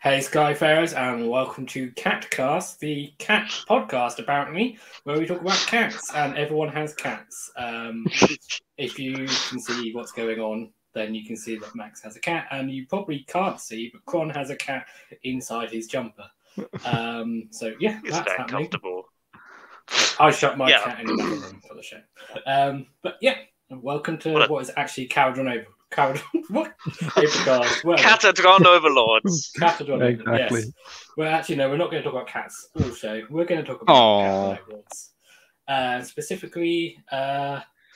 Hey Skyfarers, and welcome to Catcast, the cat podcast apparently, where we talk about cats, and everyone has cats. If you can see what's going on, then you can see that Max has a cat, and you probably can't see, but Kron has a cat inside his jumper. So yeah, Is that's that happening. comfortable? I shut my cat in another room for the show. But yeah, welcome to what is actually Caradron Over. What? Catadron Overlords. Catadron Exactly. Yes. Well, actually, no, we're not going to talk about cats all show. We're going to talk about Catadron Overlords. Specifically,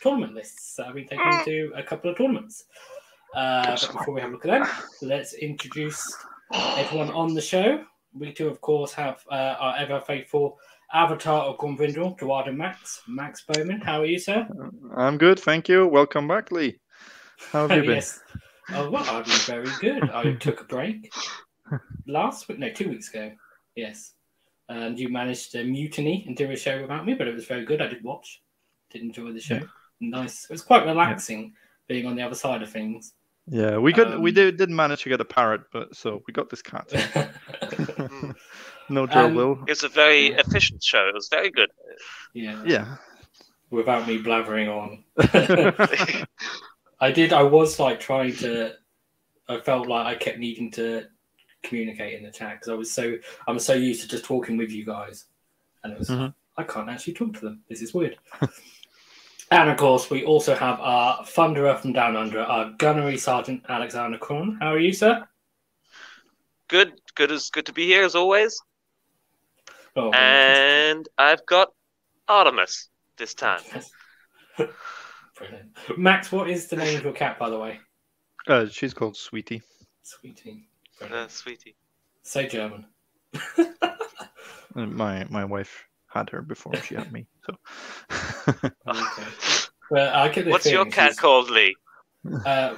tournament lists that have been taken to a couple of tournaments. But before we have a look at them, let's introduce everyone on the show. We do, of course, have our ever faithful avatar of Gormvindel, Gerard and Max. Max Bowman, how are you, sir? I'm good, thank you. Welcome back, Lee. How have you been? Yes. Oh, well, I've been very good. I took a break last week, no, 2 weeks ago. Yes. And you managed to mutiny and do a show without me, but it was very good. I did watch, did enjoy the show. Yeah. Nice. It was quite relaxing being on the other side of things. Yeah, we didn't manage to get a parrot, but so we got this cat. No trouble. It's a very efficient show. It was very good. Yeah. Without me blathering on. I was like trying to. I felt like I kept needing to communicate in the chat because I'm so used to just talking with you guys, and it was I can't actually talk to them. This is weird. And of course, we also have our Thunderer from Down Under, our Gunnery Sergeant Alexander Kron. How are you, sir? Good to be here as always. Oh, and I've got Artemis this time. Brilliant. Max, what is the name of your cat, by the way? She's called Sweetie. Sweetie. Sweetie. So German. My wife had her before she had me. So. Okay. Well, I get the What's your cat called, Lee?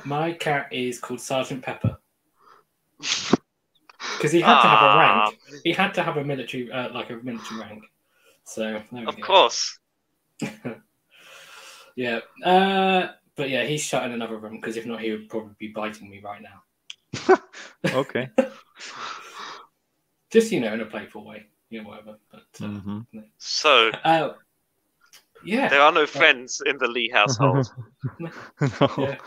My cat is called Sergeant Pepper. Because he had to have a rank. He had to have a military, rank. So of course. Yeah. But yeah, he's shut in another room because if not, he would probably be biting me right now. Okay. Just in a playful way, whatever. But no. So. Yeah. There are no friends in the Lee household. No. Yeah,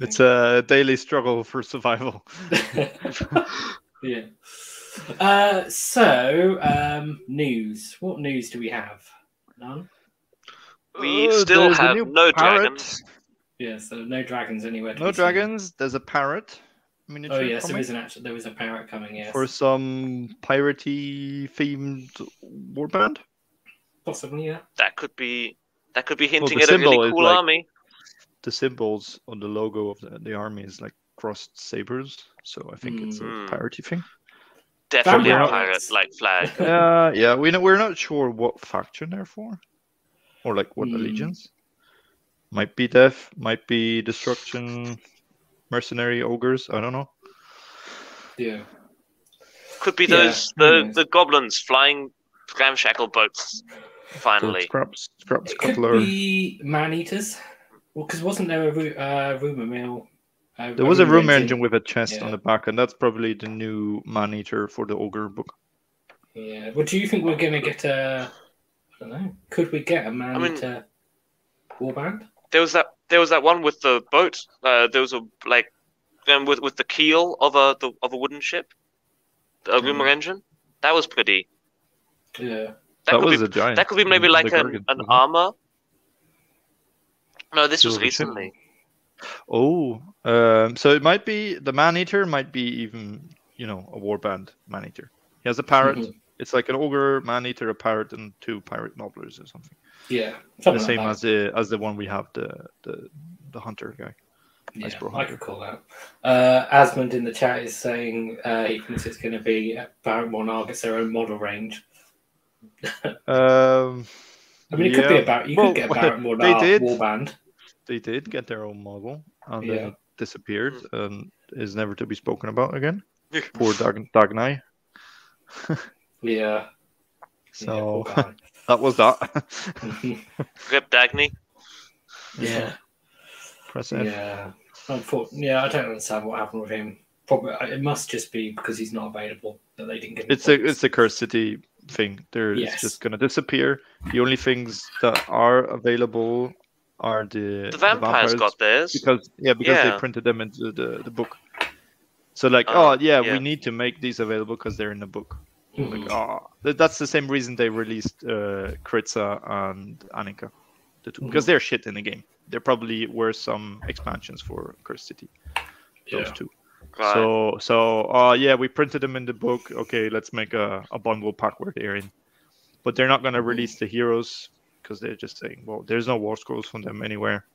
it's a daily struggle for survival. Yeah. So, news. What news do we have? None? We still have no dragons. Yeah, so no dragons anywhere. No dragons. There's a parrot. Oh yes, there was a parrot coming. Yes. For some piratey themed warband. Possibly, yeah. That could be hinting at a really cool army. The symbols on the logo of the army is like crossed sabers, so I think it's a piratey thing. Definitely a pirate-like flag. Yeah. We're not sure what faction they're for, or like what allegiance. Might be death, might be destruction, mercenary ogres. I don't know. Yeah. Could be the goblins flying ramshackle boats. Finally, Scraps it Cutler. Could be man-eaters. Well, because wasn't there a rumor mill? There was a rumor engine with a chest on the back, and that's probably the new man-eater for the ogre book. Yeah. Well, do you think we're gonna get a? I don't know. Could we get a man-eater warband? There was that one with the boat. There was with the keel of a wooden ship. A rumor engine. That was pretty. Yeah. That was a giant. That could be maybe like an armor. No, this was recently. Oh, so it might be the man-eater. Might be even a warband man-eater. He has a parrot. It's like an ogre, man-eater, a parrot, and 2 pirate nobblers or something. Yeah, the same as the one we have, the hunter guy. Yeah, I could call that. Asmund in the chat is saying he thinks it's going to be Baron Monarch. It's their own model range. I mean, it could be about. You could get a Baron Monarch warband. They did get their own model, and then it disappeared and is never to be spoken about again. Poor Dagnai. Yeah. So that was that. Rip Dagny. Yeah. Press F. Yeah. I don't understand what happened with him. probably it must just be because he's not available that they didn't give him It's points. a Curse City thing. It's Yes. just gonna disappear. The only things that are available are the vampires got theirs. because they Yeah. printed them into the book. So like, yeah. we need to make these available because they're in the book. Mhm. Like, that's the same reason they released Kritza and Annika, the two, because Mhm. they're shit in the game. There probably were some expansions for Curse City. Those Yeah. two. Right. So we printed them in the book. Okay, let's make a bundle pack where they're in. But they're not going to Mhm. release the heroes because they're just saying, well, there's no war scrolls from them anywhere.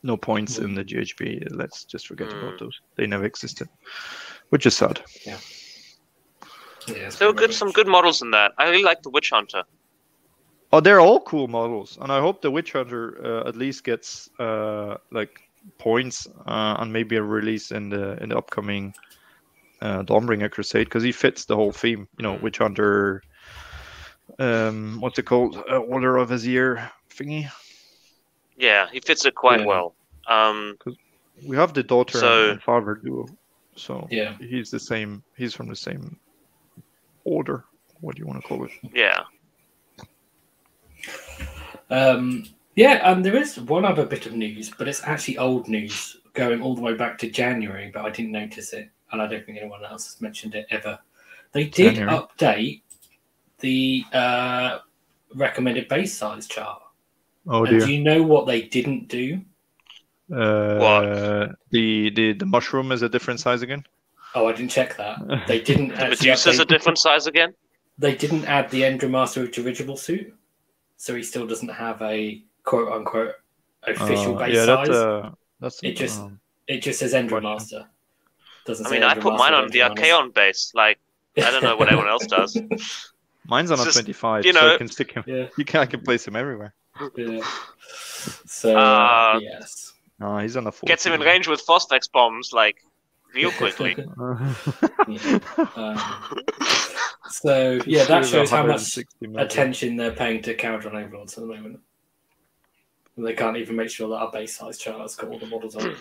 No points in the GHB. Let's just forget about those. They never existed, which is sad. Yeah, it's There were pretty some much. good models in that. I really like the Witch Hunter. Oh, they're all cool models, and I hope the Witch Hunter at least gets like points and maybe a release in the upcoming Dawnbringer Crusade, because he fits the whole theme. You know, Witch Hunter. What's it called? Order of Azir thingy. Yeah, he fits it quite Yeah. well. We have the daughter So- and father duo, so Yeah. he's the same. He's from the same order. What do you want to call it? Yeah. There is one other bit of news, but it's actually old news going all the way back to January, but I didn't notice it, and I don't think anyone else has mentioned it ever. They did January? update the recommended base size chart. Oh And dear. do you know what they didn't do? The mushroom is a different size again. Oh, I didn't check that. They didn't The actually Medusa's a update- different size again. They didn't add the Endramaster dirigible suit, so he still doesn't have a quote unquote official base size. That's It just says Endramaster. Doesn't I say mean, I put Endramaster mine on the Endramaster. Archaon base. Like, I don't know what everyone else does. mine's on a Just, 25, you so know- I can stick him. Yeah, I can place him everywhere. yeah. So yes. No, he's on a 40. Gets him in range with Phosphex bombs, like, real quickly. So yeah, that shows how much 160 million. attention they're paying to Caradron Overlords at the moment. They can't even make sure that our base size chart has got all the models on it.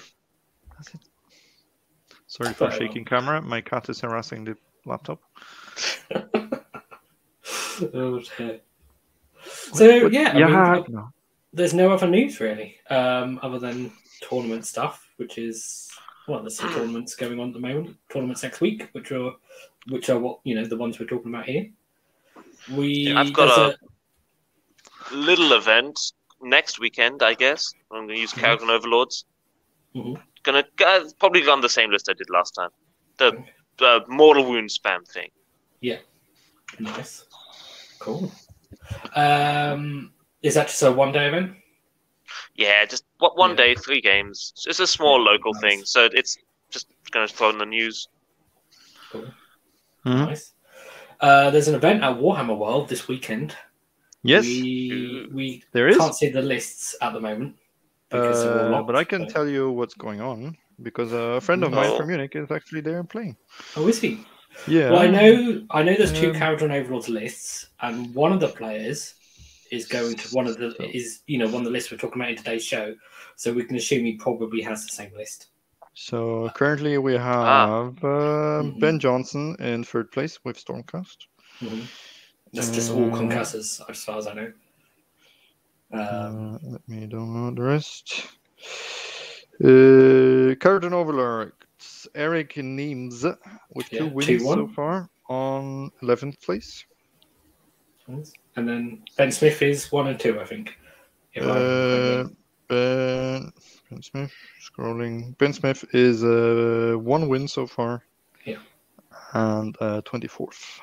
Sorry for Very shaking camera. My cat is harassing the laptop. Oh, dear. So But- yeah, I mean, no. there's no other news really, other than tournament stuff, which is there's some tournaments going on at the moment. Tournaments next week, which are what the ones we're talking about here. I've got a little event next weekend, I guess. I'm going to use Caradron Overlords. Mhm. Gonna probably go on the same list I did last time. The Mortal Wound spam thing. Nice, cool. Is that just a one-day event? Yeah, just one Yeah. day, 3 games. It's a small local Nice. thing, so it's just going to throw in the news. Cool. Mhm. Nice. There's an event at Warhammer World this weekend. Yes, We there is. can't see the lists at the moment because they're all locked, but I can tell you what's going on because a friend of mine Oh. from Munich is actually there playing. Oh, is he? Yeah. Well, I know there's 2 Um, Caradron Overlords lists, and one of the players is going to one of the lists we're talking about in today's show. So we can assume he probably has the same list. So currently we have Ben Johnson in 3rd place with Stormcast. Mhm. That's just all concussors, as far as I know. Let me download the rest. Caradron Overlords, Eric Niemes with 2 wins 2-1. so far on 11th place. And then Ben Smith is 1 and 2, I think. If I remember correctly. Ben Smith, scrolling. Ben Smith is 1 win so far. Yeah. And 24th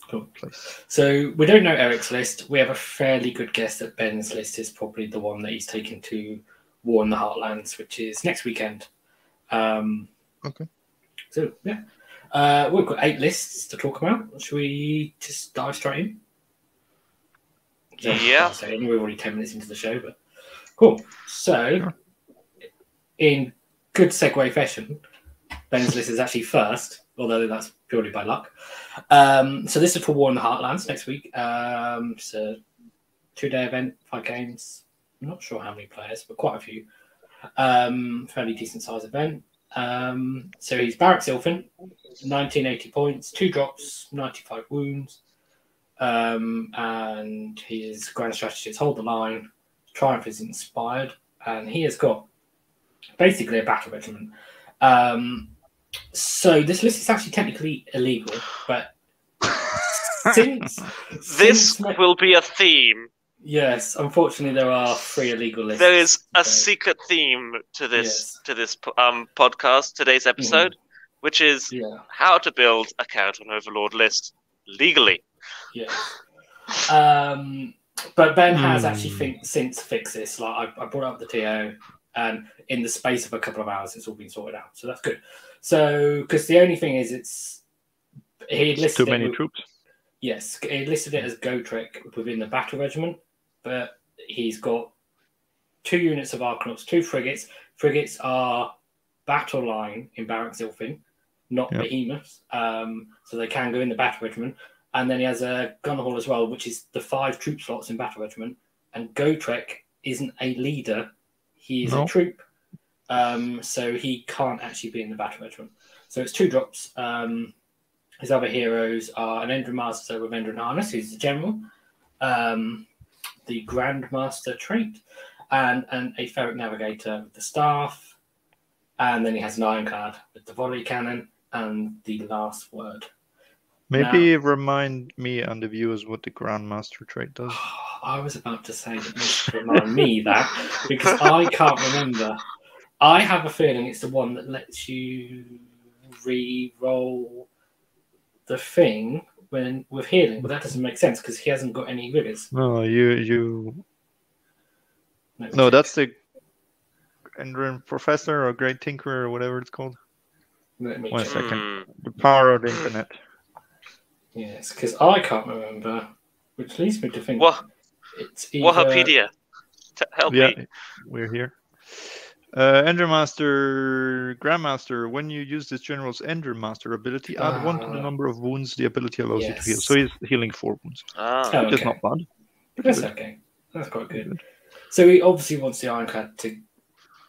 Cool. place. So we don't know Eric's list. We have a fairly good guess that Ben's list is probably the one that he's taken to War in the Heartlands, which is next weekend. Okay. So yeah, we've got 8 lists to talk about. Should we just dive straight in? Yeah. We're already 10 minutes into the show, but cool. So, Sure. in good segue fashion, Ben's list is actually first, although that's purely by luck. So this is for War in the Heartlands next week. It's a 2-day event, 5 games. I'm not sure how many players, but quite a few. Fairly decent size event. So he's Barracks Ilfin, 1980 points, 2 drops, 95 wounds. And his grand strategy is hold the line, Triumph is inspired, and he has got basically a battle regiment. So this list is actually technically illegal, but This will be a theme. Yes, unfortunately, there are 3 illegal lists. There is a secret theme to this podcast, today's episode, which is how to build a Kharadron Overlord list legally. Yes. But Ben has actually since fixed this. Like I brought up the TO, and in the space of a couple of hours, it's all been sorted out. So that's good. So because the only thing is, he listed too many troops. Yes, he listed it as Gotrek within the battle regiment, but he's got 2 units of Arkanauts, 2 frigates. Frigates are battle line in Barracks Ilfin, not behemoths, so they can go in the battle regiment. And then he has a gun hall as well, which is the 5 troop slots in battle regiment. And Gotrek isn't a leader; he is a troop, so he can't actually be in the battle regiment. So it's 2 drops. His other heroes are an Endrin Master with Endrin Harness, who's the general, the Grandmaster trait, and a Ferric Navigator with the staff. And then he has an Ironclad with the volley cannon and the last word. Maybe remind me and the viewers what the Grandmaster trait does. I was about to say that you remind me that, because I can't remember. I have a feeling it's the one that lets you re-roll the thing with healing, but that doesn't make sense because he hasn't got any riggers. No, No, that's the Endrin Professor or Great Tinkerer or whatever it's called. One second. The power of the internet. Yes, because I can't remember, which leads me to think it's either... Wahapedia, help me. We're here. Endrin Master, Grandmaster, when you use this general's Endrin Master ability, add 1 to the number of wounds the ability allows you to heal. So he's healing 4 wounds. Which is not bad. That's okay. That's quite good. So he obviously wants the Ironclad to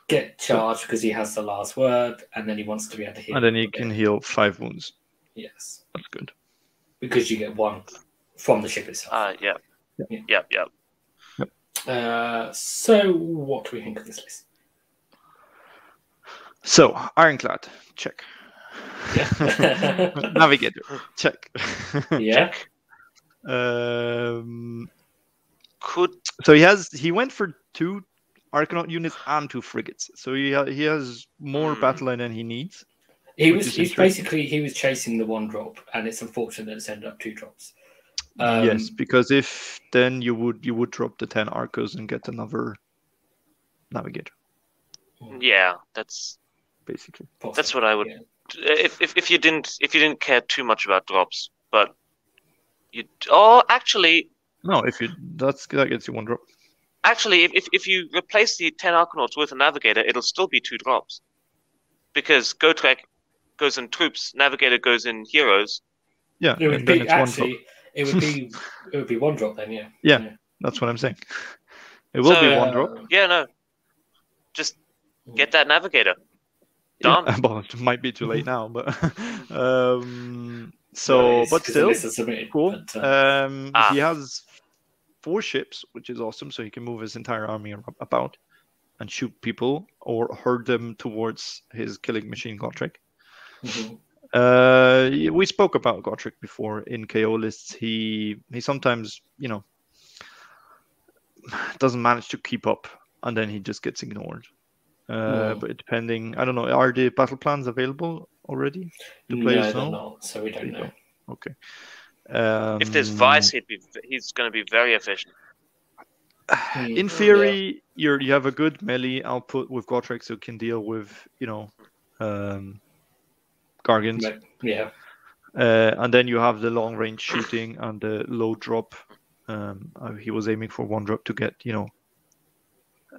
get charged because he has the last word, and then he wants to be able to heal. And then he can heal 5 wounds. Yes. That's good. Because you get 1 from the ship itself. Yep. So what do we think of this list? So, Ironclad, check. Yeah. Navigator, check. Yeah. Check. So he went for 2 Arcanaut units and 2 frigates. So he has more battle line than he needs. He was chasing the 1 drop, and it's unfortunate that it's ended up 2 drops. Yes, because if then you would drop the 10 Arcos and get another Navigator. Yeah, that's basically. That's what I would. Yeah. If you didn't care too much about drops, but you. Oh, actually. No, that gets you 1 drop. Actually, if you replace the 10 Arcanauts with a Navigator, it'll still be 2 drops, because Gotrek goes in troops, Navigator goes in heroes. Yeah, it would be actually. It would be 1 drop then. Yeah. Yeah, that's what I'm saying. It will be 1 drop. Yeah, no. Just get that Navigator. Done. Yeah, well, it might be too late now, but but still cool. But, he has 4 ships, which is awesome, so he can move his entire army about and shoot people or herd them towards his killing machine Gotrek. We spoke about Gotrek before in KO lists. He sometimes, doesn't manage to keep up, and then he just gets ignored. But depending, I don't know, are the battle plans available already? The players know? Not, so we don't know. Okay. If there's Vice, he's going to be very efficient. In theory, you have a good melee output with Gotrek, so you can deal with, Gargants. Yeah. And then you have the long range shooting and the low drop. He was aiming for 1 drop to get,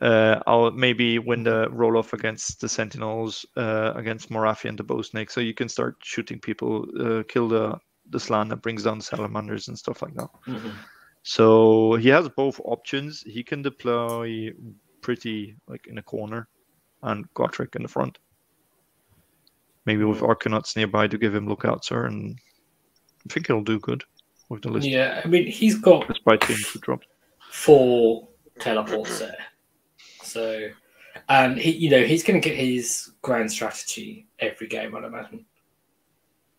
I'll maybe win the roll off against the Sentinels, against Morathi and the Bow Snake, so you can start shooting people, kill the Slan that brings down the Salamanders and stuff like that. So he has both options. He can deploy pretty in a corner and Gotrek in the front. maybe with Arcanauts nearby to give him lookouts, and I think he'll do good with the list. Yeah, I mean, he's got despite being 2 drops. 4 teleports there. So, and he's going to get his grand strategy every game, I'd imagine.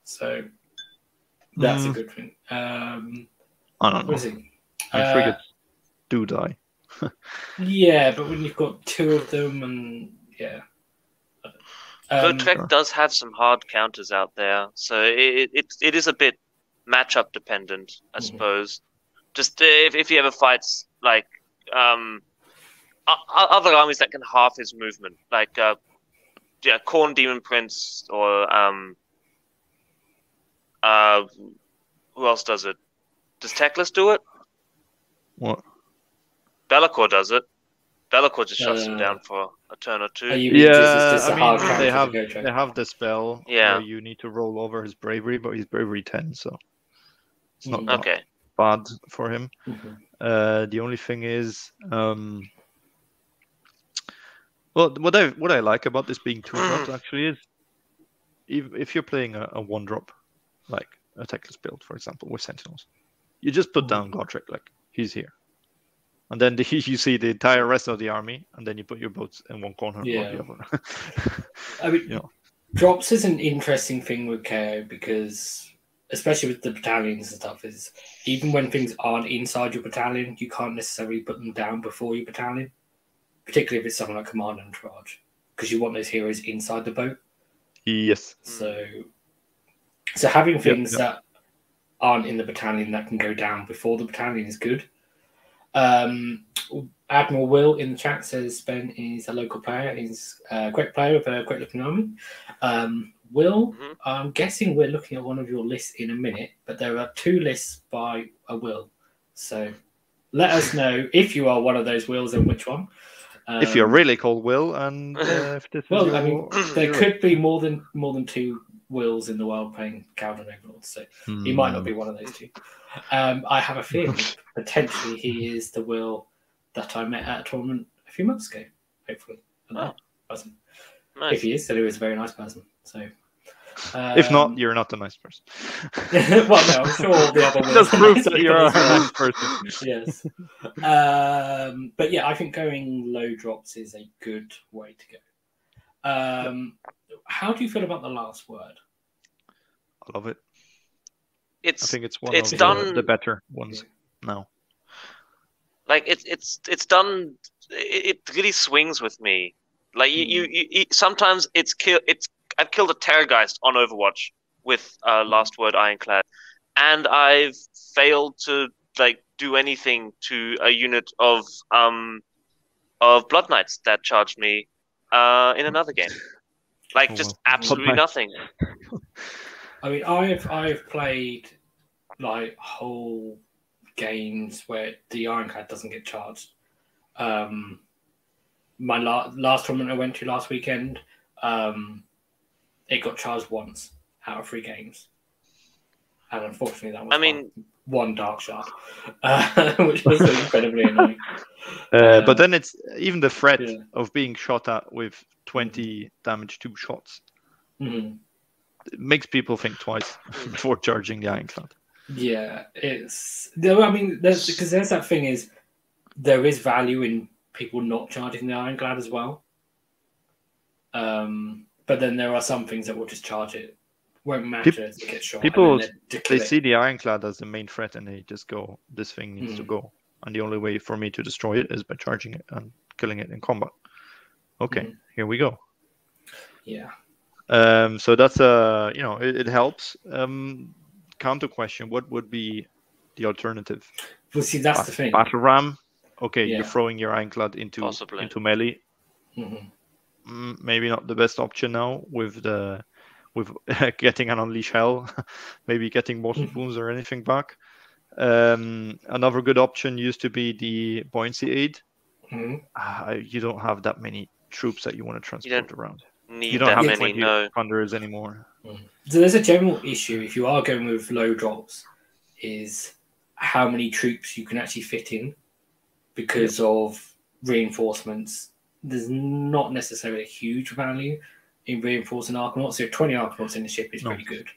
So that's a good thing. I don't know. What is he? Frigates do die. Yeah, but when you've got 2 of them, and yeah. Gotrek does have some hard counters out there, so it is a bit matchup dependent, I suppose. Just if he ever fights like other armies that can half his movement, like Khorne Demon Prince, or who else does it? Does Teclis do it? What? Be'lakor does it. Be'lakor just shuts him down for a turn or 2. Yeah, I mean, they have the spell where you need to roll over his bravery, but he's bravery 10, so it's not that bad for him. The only thing is, well, what I like about this being 2 drops actually is, if you're playing a 1-drop, like a Teclis build, for example, with Sentinels, you just put down Gotrek, like he's here. And then you see the entire rest of the army, and then you put your boats in one corner or the other. I mean, drops is an interesting thing with KO because, especially with the battalions and stuff, is even when things aren't inside your battalion, you can't necessarily put them down before your battalion, particularly if it's something like Command and Charge, because you want those heroes inside the boat. Yes. So having things that aren't in the battalion that can go down before the battalion is good. Admiral Will in the chat says Ben is a local player. He's a great player with a great looking army. Will, I'm guessing we're looking at one of your lists in a minute, but there are 2 lists by a Will. So let us know if you are one of those Wills and which one. If you're really called Will, and if this is I mean, there could be more than 2 Wills in the world playing Cowden Overlords, so he might not be one of those 2. I have a feeling potentially he is the Will that I met at a tournament a few months ago. Hopefully, person. Nice. If he is, then he was a very nice person. So, if not, you're not a nice person. Well, no, I'm sure all the other Wills just proves that you're a nice person. Yes, but yeah, I think going low drops is a good way to go. How do you feel about the last word? I love it. I think it's one of the better ones now. Like it's done. It really swings with me. Like you sometimes I've killed a Terrorgeist on Overwatch with Last Word Ironclad, and I've failed to like do anything to a unit of Blood Knights that charged me in another game. Like absolutely nothing. I mean, I've played like whole games where the Ironclad doesn't get charged. My last tournament I went to last weekend, it got charged once out of 3 games, and unfortunately that was one Dark Shard, which was incredibly annoying. But then it's even the threat of being shot at with 20 damage 2 shots. It makes people think twice before charging the Ironclad. Yeah, I mean, there's that thing is there is value in people not charging the Ironclad as well. But then there are some things that will just charge it. Won't matter if it gets shot. People they see the Ironclad as the main threat, and they just go, "This thing needs to go." And the only way for me to destroy it is by charging it and killing it in combat. Okay, here we go. Yeah. So that's it helps. Counter question: what would be the alternative? Well, see, that's the thing. Battle ram. Okay, you're throwing your Ironclad into melee. Maybe not the best option now with getting an Unleash Hell, maybe getting mortal wounds or anything back. Another good option used to be the buoyancy aid. You don't have that many troops that you want to transport around. You don't have 20 Thunderers anymore. So there's a general issue if you are going with low drops, is how many troops you can actually fit in because of reinforcements. There's not necessarily a huge value in reinforcing Arkanauts. So 20 Arkanauts in the ship is No. pretty good.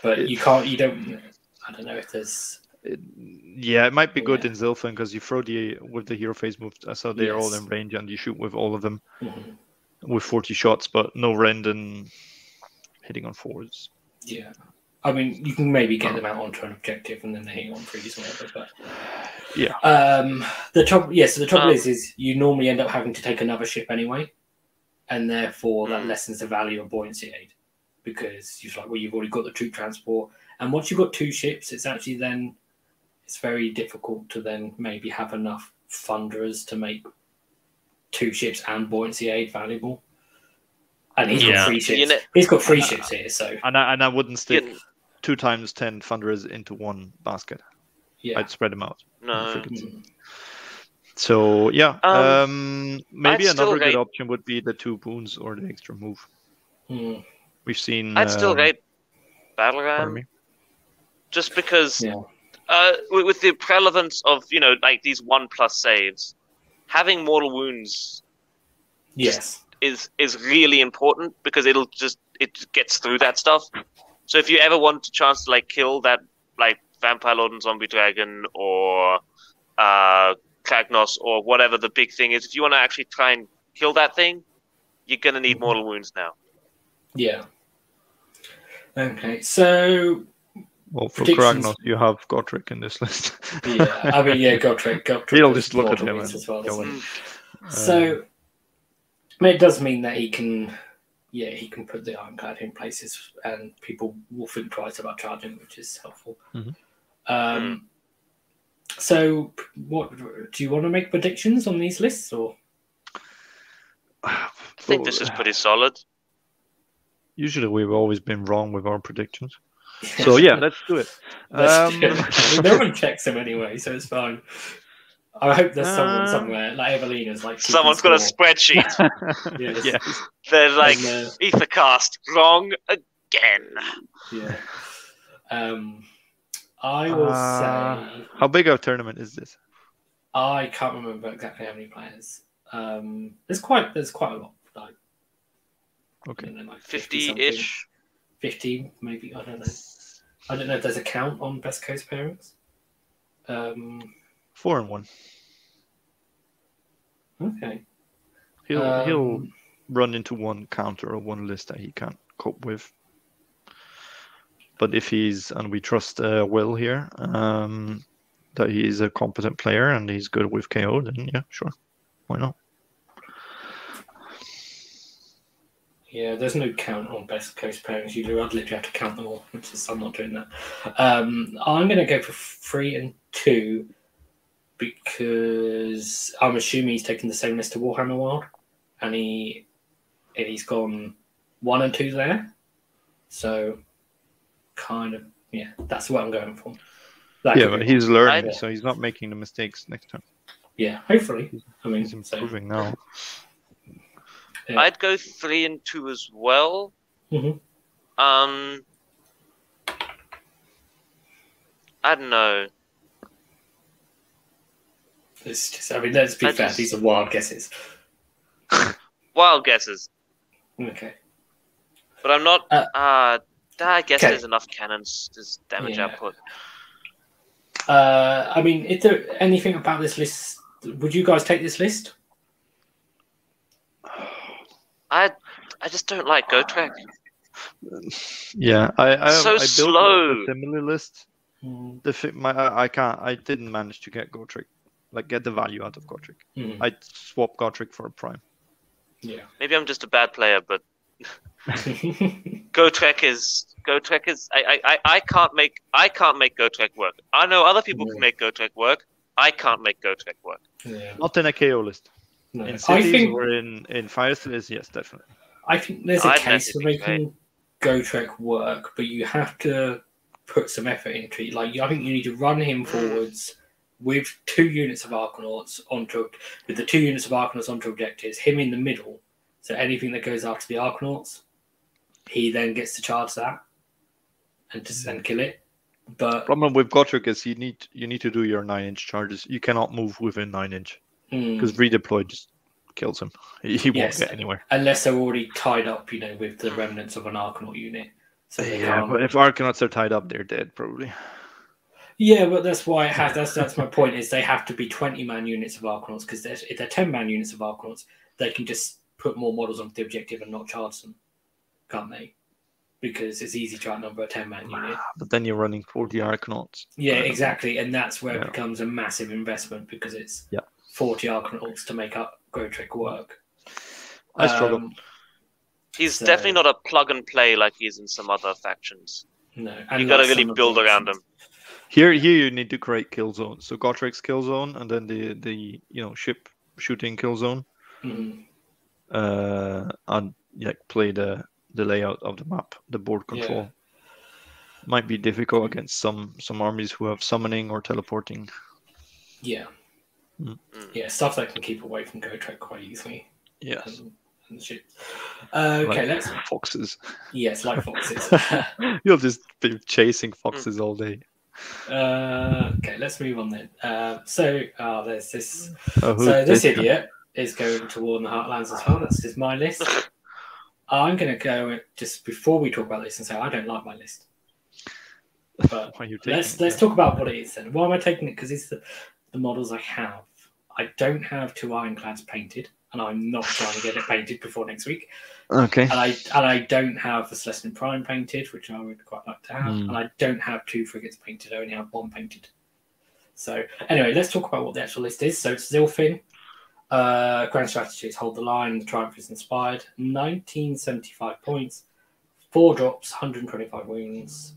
But you don't, I don't know if there's... Yeah, it might be good Yeah. in Zilfin because you throw with the hero phase move, so they're all Yes. in range and you shoot with all of them Mhm. with 40 shots, but no Rendon hitting on forwards. Yeah. I mean, you can maybe get them out onto an objective and then they hit on freeze or whatever, but... Yeah. The trouble is you normally end up having to take another ship anyway, and therefore that lessens the value of buoyancy aid because you've already got the troop transport, and once you've got 2 ships, it's actually then it's very difficult to then maybe have enough thunderers to make 2 ships and buoyancy aid valuable. And he's got 3 ships. He's got 3 ships here, so and I wouldn't stick 2 times 10 thunderers into one basket. yeah, I'd spread them out. No. So yeah, maybe I'd still another good rate- option would be the 2 boons or the extra move. Mm. We've seen. I'd still rate Battle pardon Ram me? just because Yeah. with the relevance of like these 1+ saves, having mortal wounds Yes. is really important because it gets through that stuff. So if you ever want a chance to like kill that like Vampire Lord and Zombie Dragon or Kragnos or whatever the big thing is, if you want to actually try and kill that thing, you're gonna need mortal wounds now. Yeah. Okay, so Well, for predictions. Kragnos, you have Gotrek in this list. yeah, I mean, Gotrek He'll just look at mortal him wounds and as well, go doesn't in. he? So it does mean that he can put the Ironclad in places, and people will think twice about charging, which is helpful. Mhm. So, what do you want to make predictions on these lists, or? I think this is pretty solid. Usually, we've always been wrong with our predictions. So yeah, let's do it. Let's do it. I mean, no one checks them anyway, so it's fine. I hope there's someone somewhere, like Evelina's, like Someone's got a spreadsheet. Yes. Yes. They're like And, Ethercast wrong again. Yeah. I will say How big of a tournament is this? I can't remember exactly how many players. There's quite a lot. Like, Okay. I don't know, like 50-ish. 50 maybe. I don't know. I don't know if there's a count on Best Coast pairings. 4-1. Okay. He'll run into one counter or one list that he can't cope with. But if and we trust Will here, that he's a competent player and he's good with KO, then yeah, sure, why not? Yeah, there's no count on Best Coast pairings. I'd literally have to count them all, which is I'm not doing that. I'm going to go for 3 and 2 because I'm assuming he's taking the same list to Warhammer World, and he's gone 1 and 2 there. So, kind of, yeah, that's what I'm going for. But he's learning, so he's not making the mistakes next time. Yeah, hopefully. I mean, He's improving now. Yeah. I'd go 3 and 2 as well. Mhm. I don't know. It's just, I mean, let's be fair. These are wild guesses. Wild guesses. Okay. But I'm not. I guess okay. there's enough cannons. There's damage output. I mean, is there anything about this list? Would you guys take this list? I just don't like Gotrek. Yeah, I built slow. a similar list. I didn't manage to get Gotrek, get the value out of Gotrek. I'd swap Gotrek for a prime. Yeah. Maybe I'm just a bad player, but Gotrek is. I can't make Gotrek work. I know other people can make Gotrek work. I can't make Gotrek work. Yeah. Not in a KO list. No. In cities or in Firestealers, yes, definitely. I think there's a case for making Gotrek work, but you have to put some effort into it. I think you need to run him forwards with 2 units of Arkanauts onto objectives, him in the middle. So anything that goes after the Arkanauts, he then gets to charge that and just then kill it. But problem with Gotrek is you need to do your 9-inch charges. You cannot move within 9-inch because redeploy just kills him. He won't Yes. get anywhere. Unless they're already tied up, with the remnants of an Archanaut unit. So they can't. But if Arcanauts are tied up, they're dead probably. Yeah, but that's why it has. That's my point. Is they have to be 20-man units of Arcanauts, because if they're 10-man units of Arcanauts, they can just put more models onto the objective and not charge them, can't they? Because it's easy to outnumber a 10-man unit. But then you're running 40 Arcanauts. Yeah, exactly, and that's where it becomes a massive investment, because it's 40 Arcanauts to make up Gotrek work. I struggle. He's definitely not a plug and play like he is in some other factions. No, you got to really build around him. Here you need to create kill zones. So Gotrek's kill zone, and then the ship shooting kill zone, Mm-hmm. and play the layout of the map, the board control. Might be difficult against some armies who have summoning or teleporting. Yeah, stuff that can keep away from Gotrek quite easily. Yes. And shit. Okay, like let's. Foxes. Yes, like foxes. You'll just be chasing foxes all day. Okay, let's move on then. There's this. Oh, So this idiot is going to War in the Heartlands as well. That's just my list. I'm going to go just before we talk about this and say I don't like my list. But let's talk about what it is then. Why am I taking it? Because it's the models I have. I don't have 2 Ironclads painted, and I'm not trying to get it painted before next week. Okay. And I don't have the Celestian Prime painted, which I would quite like to have. And I don't have 2 frigates painted. I only have 1 painted. So anyway, let's talk about what the actual list is. So it's Zilfin. Grand strategy is hold the line. The Triumph is inspired. 1975 points. 4 drops. 125 wounds.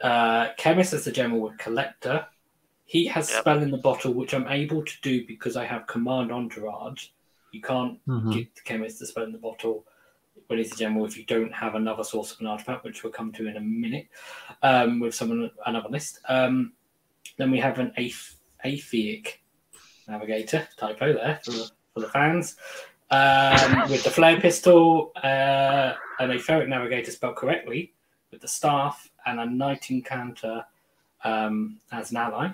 Chemist as the general with Collector. He has spell in the bottle, which I'm able to do because I have Command Entourage. You can't get the Chemist to spell in the bottle when he's a general if you don't have another source of an artifact, which we'll come to in a minute with another list. Then we have an Apheic Navigator, typo there for the fans, with the Flare Pistol, an Apheic Navigator spelled correctly with the Staff, and a Knight Incanter as an ally.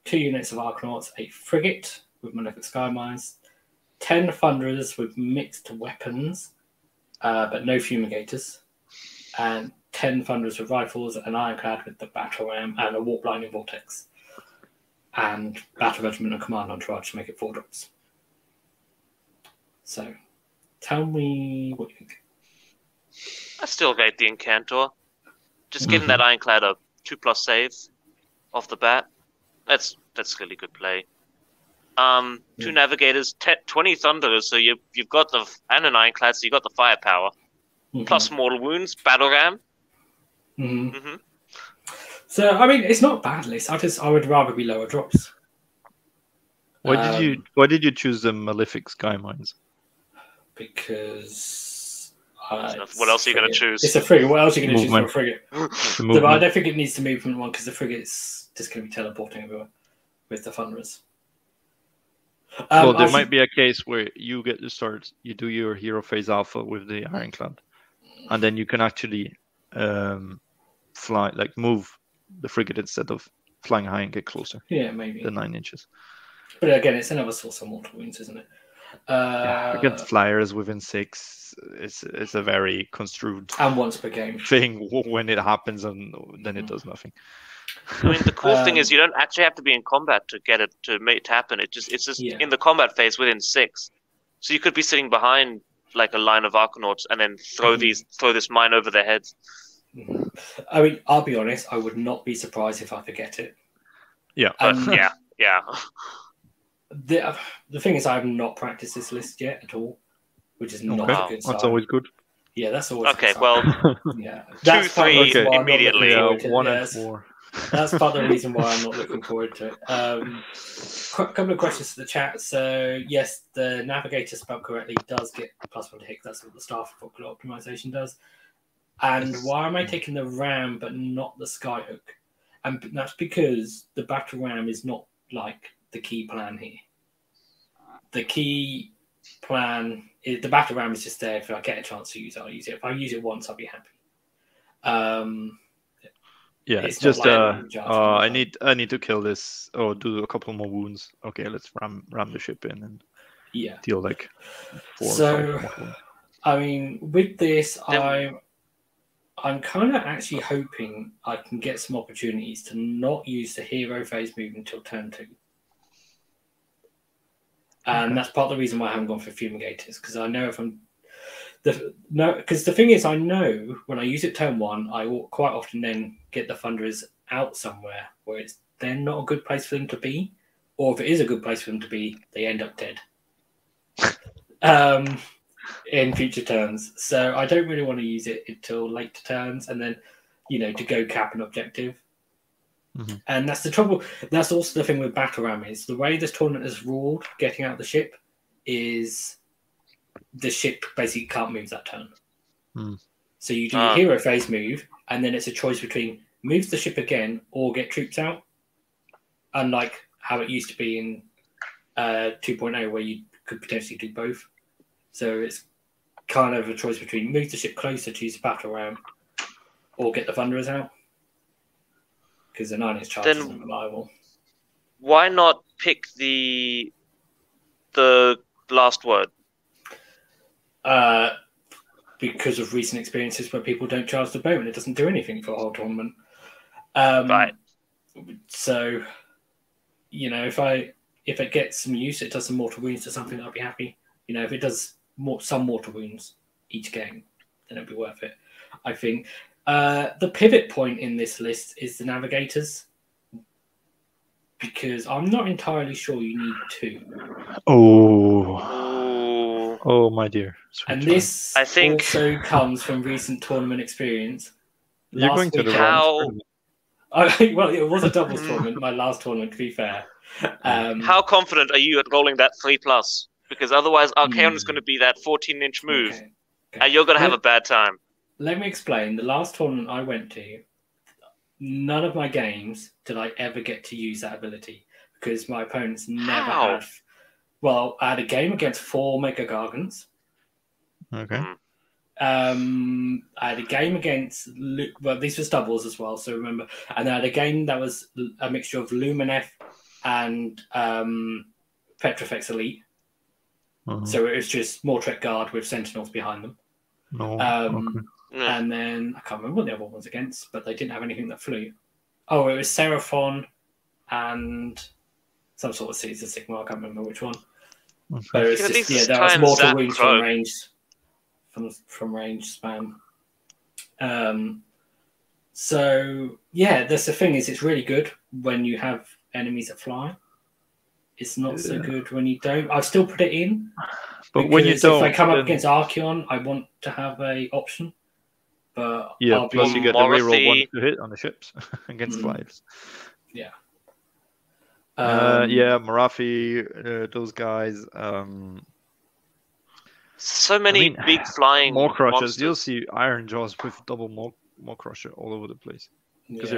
2 units of Arcanauts, a frigate with Malefic Sky Mines, 10 Thunderers with mixed weapons, but no fumigators, and 10 Thunderers with rifles, an Ironclad with the Battle Ram, and a Warp Lightning Vortex, and Battle Regiment and Command Entourage to make it 4 drops. So, tell me what you think. I still rate the Incantor. Just getting that Ironclad a 2+ save off the bat. That's really good play. 2 Navigators, 20 Thunderers, so you've got and an Ironclad, so you got the firepower. Plus mortal wounds, Battle Ram. So I mean, it's not a bad list. I would rather be lower drops. Why did you choose the Malefic Sky Mines? Because what else are you going to choose? It's a frigate. What else are you going to choose for a frigate? But I don't think it needs the movement one because the frigate's just going to be teleporting everywhere with the Thunderers. Well, there might be a case where you get to start. You do your hero phase alpha with the Ironclad, and then you can actually fly, move the frigate instead of flying high and get closer. Yeah, maybe the 9 inches. But again, it's another source of mortal wounds, isn't it? Against flyers within 6, it's a very construed and once per game thing when it happens, and then it does nothing. I mean, the cool thing is you don't actually have to be in combat to get it to make it happen. It's just in the combat phase within 6. So you could be sitting behind like a line of Arcanauts and then throw this mine over their heads. I mean, I'll be honest. I would not be surprised if I forget it. Yeah, yeah. The thing is, I have not practiced this list yet at all, which is not a good sign. That's always good. Yeah, that's always okay. Good well, yeah, 2, 3 immediately. Yeah, 1 and 4. That's part of the reason why I'm not looking forward to it. A couple of questions to the chat. So, yes, the Navigator spelled correctly does get +1 to hit. That's what the Staff optimization does. And why am I taking the Ram but not the Skyhook? And that's because the Battle Ram is not like the key plan here. The key plan is the Battle Ram is just there. If I get a chance to use it, I'll use it. If I use it once, I'll be happy. Yeah, it's just I need to kill this or do a couple more wounds. Okay, let's ram the ship in and Yeah. deal like 4 or So, 5 mortal wounds. I mean, with this, Then- I'm kind of actually hoping I can get some opportunities to not use the hero phase move until turn 2. And Okay. that's part of the reason why I haven't gone for Fumigators, because I know if I'm because the thing is, I know when I use it turn 1, I will quite often then get the Thunderers out somewhere where they're not a good place for them to be, or if it is a good place for them to be, they end up dead. In future turns. So I don't really want to use it until late turns, and then, to go cap an objective. Mhm. And that's the trouble. That's also the thing with Battle Ram is the way this tournament is ruled, getting out the ship, is the ship basically can't move that turn. Hmm. So you do your hero phase move, and then it's a choice between move the ship again or get troops out. Unlike how it used to be in 2.0, where you could potentially do both. So it's kind of a choice between move the ship closer to use the Battle Ram or get the Thunderers out. Because the 9-inch charge isn't reliable. Why not pick the last word? Because of recent experiences where people don't charge the bow and it doesn't do anything for a whole tournament. Right. So, if it gets some use, it does some mortal wounds to something, I'll be happy. If it does some mortal wounds each game, then it'll be worth it. I think the pivot point in this list is the Navigators, because I'm not entirely sure you need 2. Oh, my dear. And this I think also comes from recent tournament experience. You're going to the wrong tournament. Well, it was a doubles tournament, my last tournament, to be fair. How confident are you at rolling that 3+? Because otherwise, Archaon is going to be that 14-inch move, Okay. and you're going to have a bad time. Let me explain. The last tournament I went to, none of my games did I ever get to use that ability, because my opponents never How? had. Well, I had a game against 4 Mega Gargants. Okay. I had a game against, well, these were doubles as well, so remember. And I had a game that was a mixture of Lumineth and Petrifex Elite. So it was just Mortrek Guard with Sentinels behind them. And then I can't remember what the other one was against, but they didn't have anything that flew. Oh, it was Seraphon and some sort of Caesar Sigma. I can't remember which one. But it was just, that was mortal wounds from range. From range spam. So that's the thing, is it's really good when you have enemies that fly. It's not so good when you don't. I'd still put it in. But when you don't, if I come up against Archaon, I want to have a option. But plus you get the reroll 1 to hit on the ships against lives. Yeah. Morathi, those guys. So many big flying Maw Crushers. monsters. You'll see Iron Jaws with double Maw Crusher all over the place because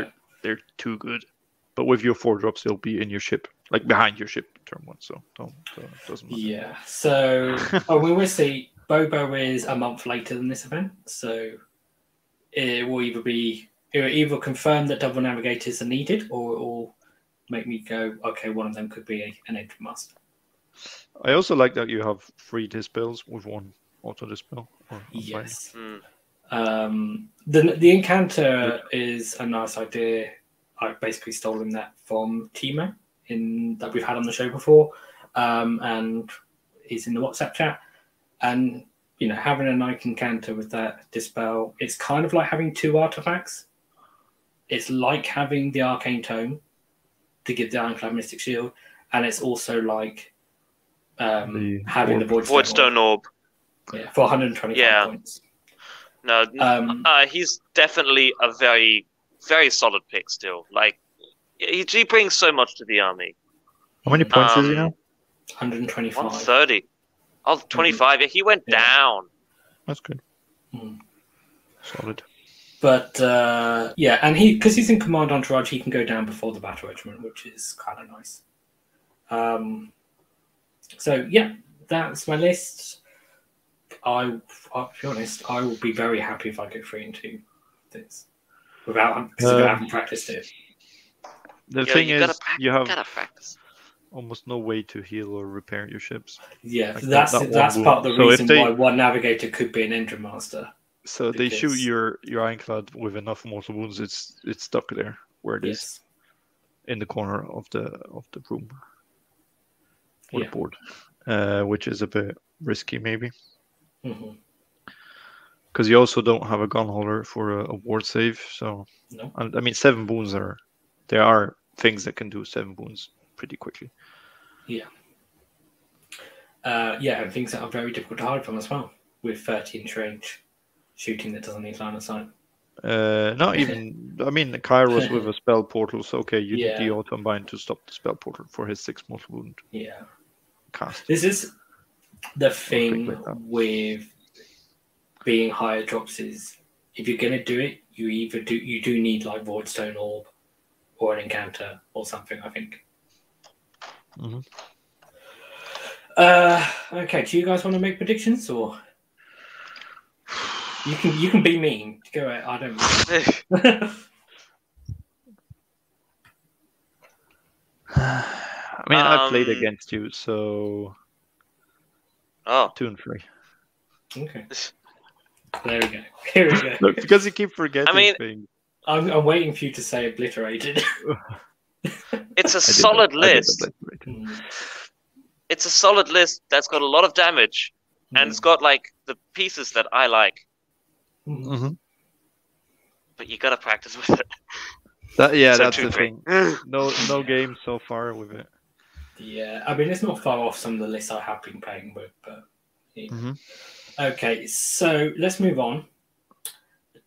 they're too good. But with your 4-drops, they'll be in your ship, like behind your ship, turn 1. So doesn't matter. Yeah. So we will see. Bobo is a month later than this event, so it will either confirm that double navigators are needed, or it will make me go, okay, one of them could be an entry must. I also like that you have 3 dispels with 1 auto dispel. Yes. The Incanter is a nice idea. I've basically stolen that from Timo that we've had on the show before, and he's in the WhatsApp chat. And having a Nike Incanter with that dispel, it's kind of like having 2 artifacts. It's like having the Arcane Tome to give the Ironclad Mystic Shield, and it's also like having the Voidstone Orb. Yeah, for 125 points. No, he's definitely a very, very solid pick still. Like, he brings so much to the army. How many points is he now? 125. 130. Oh, 25. Yeah, he went down. That's good. Solid. But, and because he's in Command Entourage, he can go down before the Battle Regiment, which is kind of nice. So, that's my list. I'll be honest, I will be very happy if I go 3 and 2 this, because I haven't practiced it. The thing is, you have gotta practice. almost no way to heal or repair your ships. Yeah, Like that's that one that's part of the wound. So if reason they- why one navigator could be an engine master. So they shoot Because- your ironclad with enough mortal wounds, it's stuck there where it is Yes. in the corner of the room or Yeah. the board, which is a bit risky maybe. hmm Because you also don't have a gun holder for a ward save, so No. I mean 7 wounds there are things that can do 7 wounds pretty quickly. Yeah, and things that are very difficult to hide from as well, with 30-inch range shooting that doesn't need line of sight. Not even. I mean, Kairos with a spell portal. So okay, you need the Yeah. auto-unbind to stop the spell portal for his 6 mortal wound Yeah, cast. this is the thing like that. with being higher drops is if you're gonna do it, you do need like Voidstone Orb or an encounter or something. I think. Mhm. Okay, do you guys want to make predictions or you can be mean. Go ahead. I don't mind. I mean, I played Um, against you, so Oh, 2 and 3. Okay. There we go. Here we go. Look, because you keep forgetting I mean- things. I'm waiting for you to say obliterated. it's a I did solid that- I did list. obliterate. Mm, It's a solid list that's got a lot of damage, and it's got like the pieces that I like, mm. Mhm. but you gotta practice with it. So that's two, the three. thing. No games so far with it. Yeah, I mean, it's not far off some of the lists I have been playing with, but yeah. Mhm. Okay, so let's move on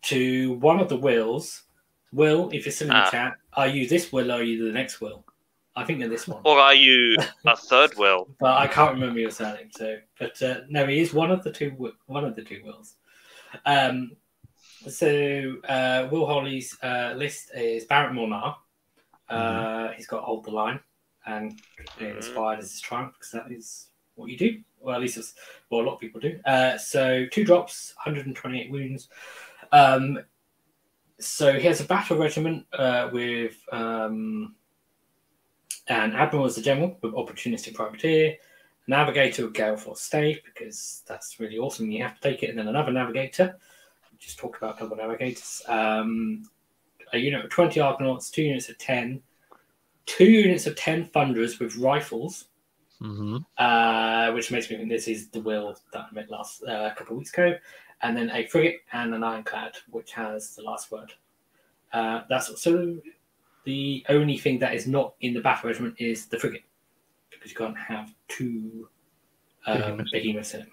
to one of the Wills. Will, if you're still in the chat, are you this Will or are you the next Will? I think you're this one, Or are you a third will? but I can't remember your surname. So, but no, he is one of the two. One of the two Wills. So Will Holly's list is Barrett Mornar. He's got Hold the Line and Inspired as his triumph because that is what you do. Well, at least it's what a lot of people do. So 2 drops, 128 wounds. So he has a battle regiment with an admiral as the general with opportunistic privateer, navigator with Gale Force Stave because that's really awesome. You have to take it, and then another navigator. We just talked about double navigators. A unit of 20 Argonauts, 2 units of 10, 2 units of 10 Thunderers with rifles. Which makes me think this is the Will that I met last couple of weeks ago, and then a frigate and an ironclad, which has the last word. That's also the only thing that is not in the battle regiment is the frigate, because you can't have 2 behemoths in it.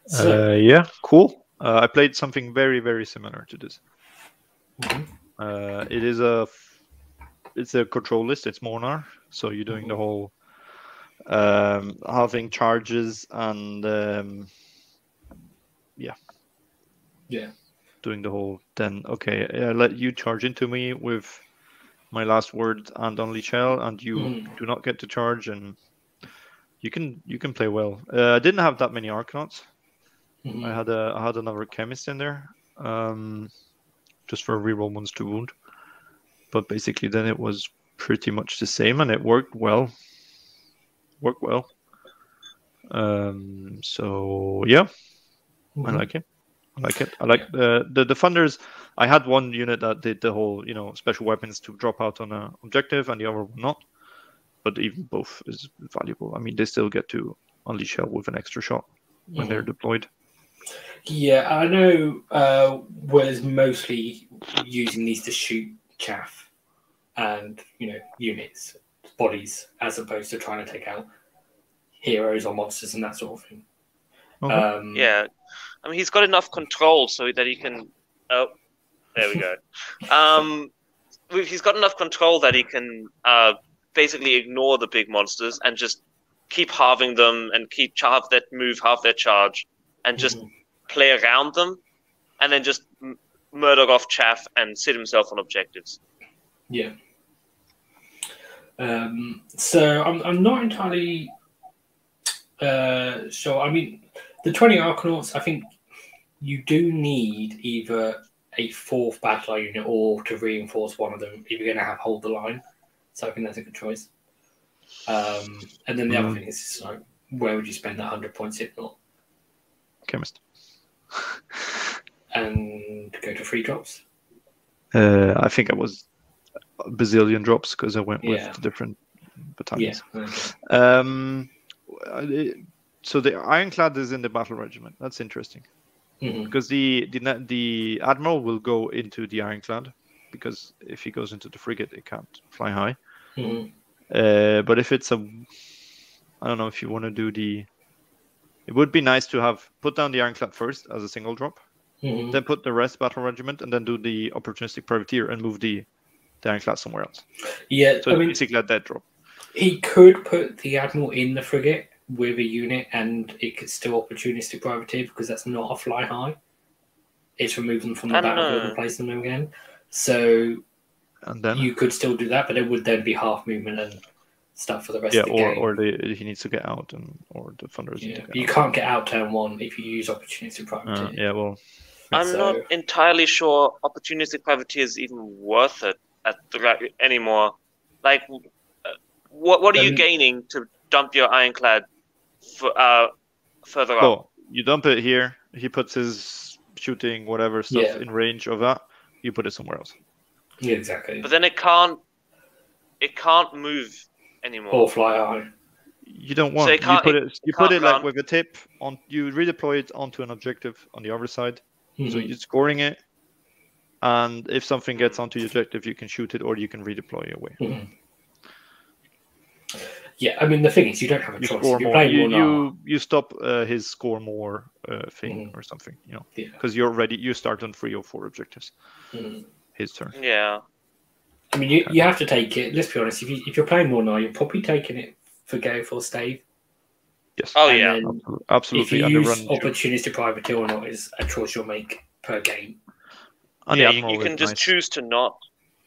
So, Yeah, cool. I played something very, very similar to this. Mhm. It's a control list. It's Mornar, so you're doing the whole halving charges and doing the whole. Then okay, I let you charge into me with my last word and unleash hell, and you do not get to charge, and you can play well. I didn't have that many Arcanauts. Mhm. I had another chemist in there, just for reroll ones to wound. But basically, then it was pretty much the same, and it worked well. So yeah, I like it. I like the Thunders. I had one unit that did the whole, special weapons to drop out on an objective, and the other one not. But even both is valuable. I mean, they still get to unleash hell with an extra shot when they're deployed. Yeah, I know Will is mostly using these to shoot chaff and, units, bodies, as opposed to trying to take out heroes or monsters and that sort of thing. Okay. Yeah, I mean he's got enough control so that he can. Oh, there we go. He's got enough control that he can basically ignore the big monsters and just keep halving them and keep half their charge, and just play around them, and then just murder off chaff and sit himself on objectives. Yeah. So I'm not entirely sure. I mean, the 20 Arcanauts, I think you do need either a fourth battle unit or to reinforce one of them if you're going to have hold the line. So I think that's a good choice. And then the other thing is like, where would you spend that 100 points if not? Chemist. And go to free drops? I think I was a bazillion drops because I went with the different battalions. Yeah. Okay. So the Ironclad is in the battle regiment. That's interesting. Because the admiral will go into the Ironclad, because if he goes into the frigate, it can't fly high. But if it's I don't know if you want to do it would be nice to have put down the Ironclad first as a single drop, then put the rest battle regiment, and then do the opportunistic privateer and move the Ironclad somewhere else. Yeah, so it's basically a dead drop. He could put the admiral in the frigate with a unit, and it could still opportunistic privateer because that's not a fly high. It's remove them from the battlefield and place them again. So and then you could still do that, but it would then be half movement and stuff for the rest of the game. Or he needs to get out, or the Thunderers need to get you out. can't get out turn one if you use opportunistic privateer. I'm not entirely sure opportunistic privateer is even worth it anymore. Like, what are you gaining to dump your Ironclad further up? You dump it here. He puts his shooting whatever stuff in range of that. You put it somewhere else. Yeah, exactly. But then it can't move anymore or fly high. You don't want. So you put it like with a tip on. You redeploy it onto an objective on the other side. So you're scoring it, and if something gets onto your objective, you can shoot it or you can redeploy it away. Yeah, I mean the thing is, you don't have a choice. If you're playing you stop his score more thing or something, because you start on 3 or 4 objectives. His turn. Yeah. I mean, you have to take it. Let's be honest. If you're playing more now, you're probably taking it for go for stave. Yes. Oh yeah. Absolutely. If you use opportunistic privateer or not is a choice you'll make per game. And you can just choose to not.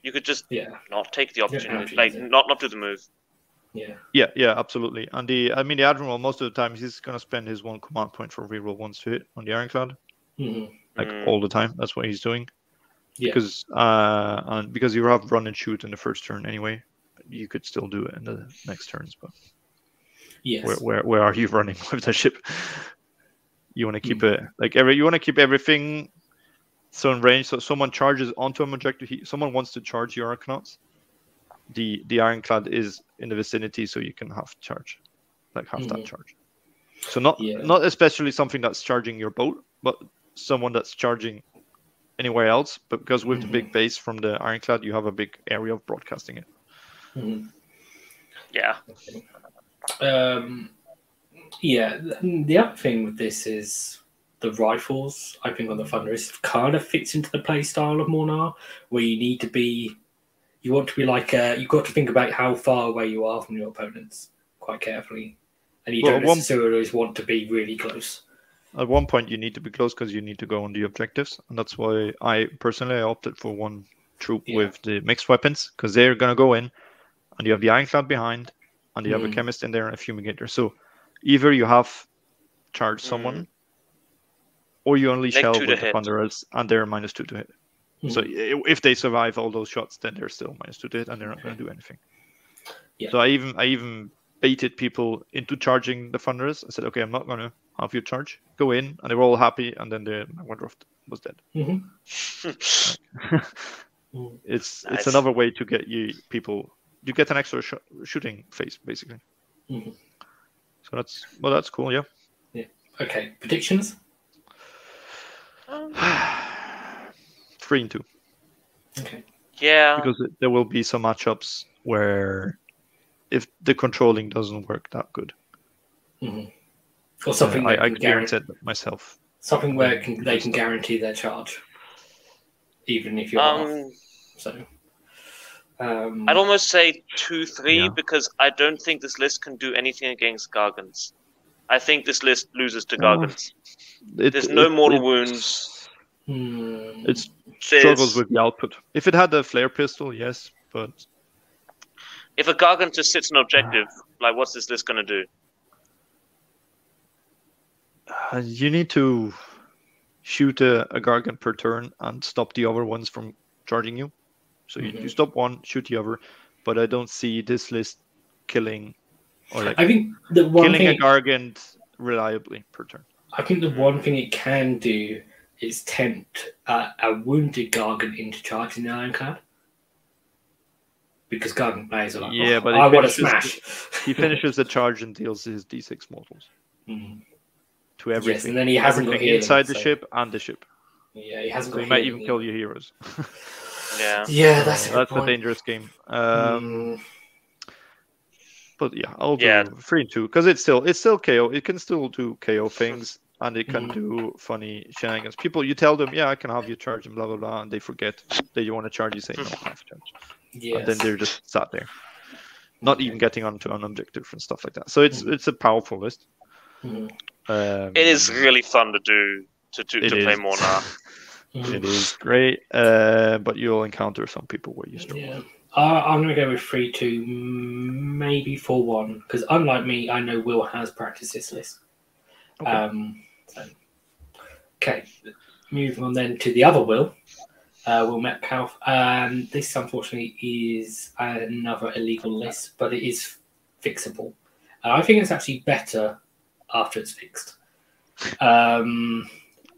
You could just not take the opportunity, not do the move. Yeah, absolutely. And the admiral, most of the time he's gonna spend his 1 command point for reroll 1s to hit on the Ironclad, all the time. That's what he's doing. Yeah. Because you have run and shoot in the first turn anyway, you could still do it in the next turns. But where are you running with the ship? You want to keep it you want to keep everything so in range. So someone charges onto an objective. Someone wants to charge your Arcanauts. The Ironclad is in the vicinity, so you can half charge, that charge. So not especially something that's charging your boat, but someone that's charging anywhere else. But because with the big base from the Ironclad, you have a big area of broadcasting it. Yeah. The other thing with this is the rifles. I think on the Thunderers kind of fits into the play style of Mornar, where you want to be like you've got to think about how far away you are from your opponents quite carefully, and you don't necessarily always want to be really close. At one point, you need to be close because you need to go on the objectives, and that's why I personally opted for 1 troop with the mixed weapons, because they're gonna go in, and you have the Ironclad behind, and you have a chemist in there and a fumigator. So either you have charged someone, or you unleash hell with the Thunderers, and they're -2 to hit. So if they survive all those shots, then they're still -2 to hit, and they're not going to do anything. So I even baited people into charging the Thunderers. I said, okay, I'm not going to have you charge. Go in, and they were all happy, and then the Wandroth was dead. It's another way to get people. You get an extra shooting phase, basically. So that's cool, yeah. Okay, predictions. 3 and 2. Okay. Yeah. Because there will be some matchups where if the controlling doesn't work that good. Or something I guarantee it myself. Something where they can guarantee their charge, even if you're off. So. I'd almost say 2-3 because I don't think this list can do anything against Gargants. I think this list loses to Gargants. There's no mortal wounds. It struggles with the output. If it had a flare pistol, yes, but if a Gargant just sits an objective, what's this list going to do? You need to shoot a Gargant per turn and stop the other ones from charging you. So you stop one, shoot the other. But I don't see this list killing or like I think the one killing thing a Gargant reliably per turn. I think the one thing it can do is tempt a wounded Gargant into charging the Ironclad. Because Gargant players are like, Yeah, but I want to smash. He finishes the charge and deals his D6 mortals to everything. Yes, and then he hasn't got everything healing, inside the so- ship and the ship. Yeah, he hasn't So got he might healing even kill your heroes. Yeah. Yeah, that's a good That's a point. dangerous game. Mm. But yeah, I'll do Yeah. 3 and 2 because it's still KO. It can still do KO things and it can do funny shenanigans. People, you tell them, yeah, I can have you charge and blah blah blah, and they forget that you want to charge. You say no, I have to charge, Yes. and then they're just sat there, not even getting onto an objective and stuff like that. So it's a powerful list. Mhm. It is really fun to do to It play is. Mornar. It is great, but you'll encounter some people where you struggle. Yeah. I'm going to go with 3-2, maybe 4-1, because unlike me, I know Will has practiced this list. Okay, moving on then to the other Will Metcalf. This, unfortunately, is another illegal list, but it is fixable. And I think it's actually better after it's fixed.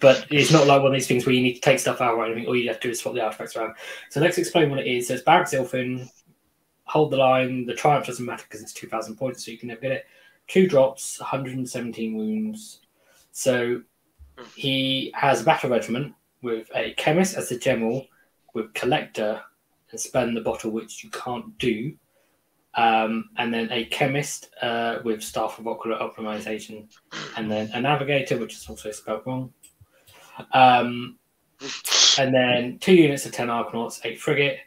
But it's not like one of these things where you need to take stuff out or anything. All you have to do is swap the artifacts around. So let's explain what it is. So it's Barrack Zilfin, hold the line. The Triumph doesn't matter because it's 2,000 points, so you can never get it. 2 drops, 117 wounds. So he has a battle regiment with a chemist as the general, with collector and spend the bottle, which you can't do. And then a chemist with staff of ocular optimization, and then a navigator, which is also spelled wrong. And then 2 units of 10 Arkanauts, 8 frigate,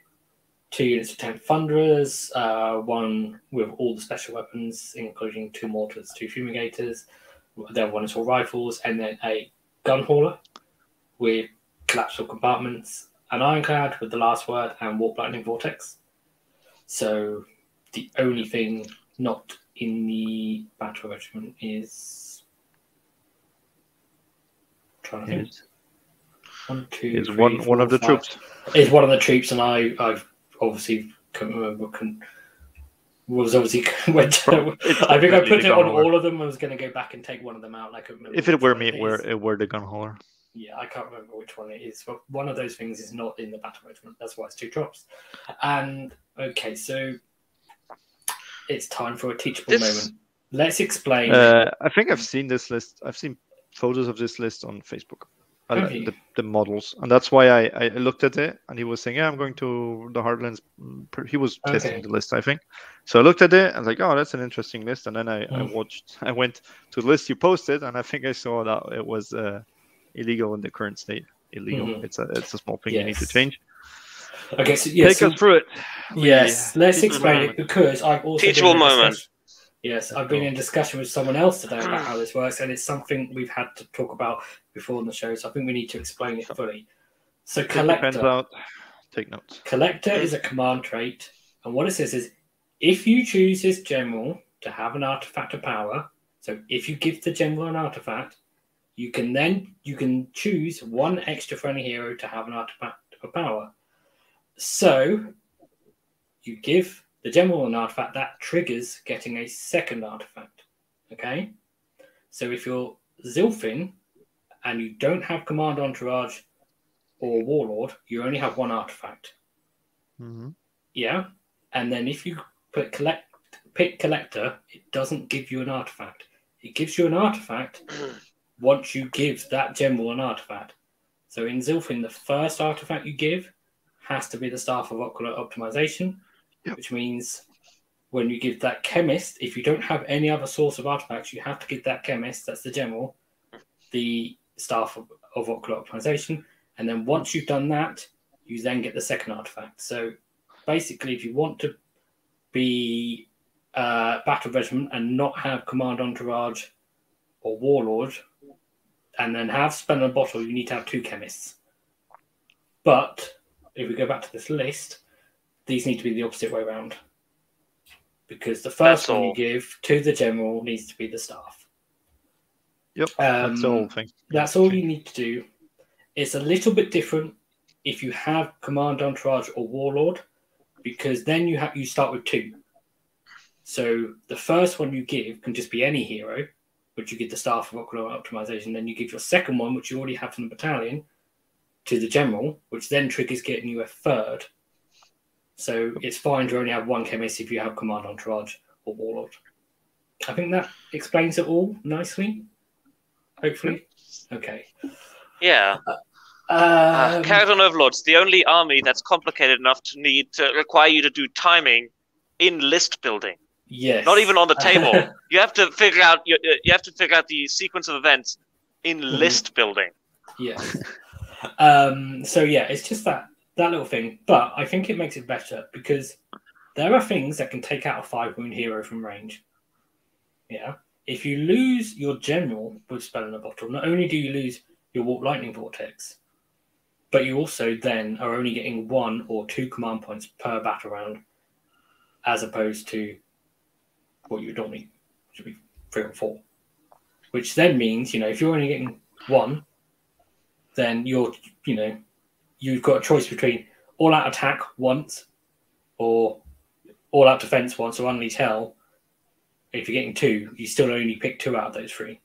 2 units of 10 Thunderers, 1 with all the special weapons, including 2 mortars, 2 fumigators, then 1 is all rifles, and then a gun hauler with collapsible compartments, an ironclad with the last word, and warp lightning vortex. So the only thing not in the battle regiment is. Trying to think. One, two, Is three, one four, of the five. troops. Is one of the troops, and I've obviously couldn't remember. Was obviously went. I think I put it on all of them. I was going to go back and take one of them out. And I couldn't remember. If it which were one me, is. it were the gun hauler. Yeah, I can't remember which one it is. But one of those things is not in the battle regiment. That's why it's 2 drops. And okay, so it's time for a teachable moment. Let's explain. I think I've seen this list. I've seen photos of this list on Facebook. The models, and that's why I looked at it, and he was saying, yeah, I'm going to the Heartlands. He was testing the list, I think. So I looked at it and was like, oh, that's an interesting list. And then I went to the list you posted, and I think I saw that it was illegal in the current state. Illegal. It's a small thing you need to change. Okay, so yes, take us through it. Yes, let's explain it, because I've also teachable moment. Yes, I've been in discussion with someone else today about how this works, and it's something we've had to talk about before in the show, so I think we need to explain it fully. So collector, take notes. Collector is a command trait, and what it says is, if you choose this general to have an artifact of power, so if you give the general an artifact, you can choose 1 extra friendly hero to have an artifact of power. So you give the general an artifact that triggers getting a second artifact. Okay? So if you're Zilfin and you don't have Command Entourage or Warlord, you only have 1 artifact. Mm-hmm. Yeah? And then if you pick Collector, it doesn't give you an artifact. It gives you an artifact once you give that general an artifact. So in Zilfin, the first artifact you give has to be the Staff of Ocular Optimization, which means when you give that chemist, if you don't have any other source of artifacts, you have to give that chemist, that's the general, the Staff of Ocular Optimization. And then once you've done that, you then get the second artifact. So basically, if you want to be Battle Regiment and not have Command Entourage or Warlord, and then have Spell and Bottle, you need to have 2 chemists. But if we go back to this list, these need to be the opposite way around. Because the first one you give to the general needs to be the staff. Yep, that's the whole thing. That's all you need to do. It's a little bit different if you have Command Entourage or Warlord, because then you start with 2. So the first one you give can just be any hero, which you give the Staff of Optimization. Then you give your second one, which you already have from the battalion, to the general, which then triggers getting you a third. So it's fine to only have 1 chemist if you have Command Entourage or Warlord. I think that explains it all nicely. Hopefully. Okay. Yeah. Kharadron Overlords, the only army that's complicated enough to require you to do timing in list building. Yes. Not even on the table. You have to figure out the sequence of events in list building. Yes. So yeah, it's just that little thing, but I think it makes it better because there are things that can take out a 5-wound hero from range. Yeah. If you lose your general with Spell in a Bottle, not only do you lose your Warp Lightning Vortex, but you also then are only getting 1 or 2 command points per battle round, as opposed to what you normally should be 3 or 4. Which then means, if you're only getting 1, then you've got a choice between all-out attack once or all-out defense once or Unleash Hell. If you're getting 2, you still only pick 2 out of those 3.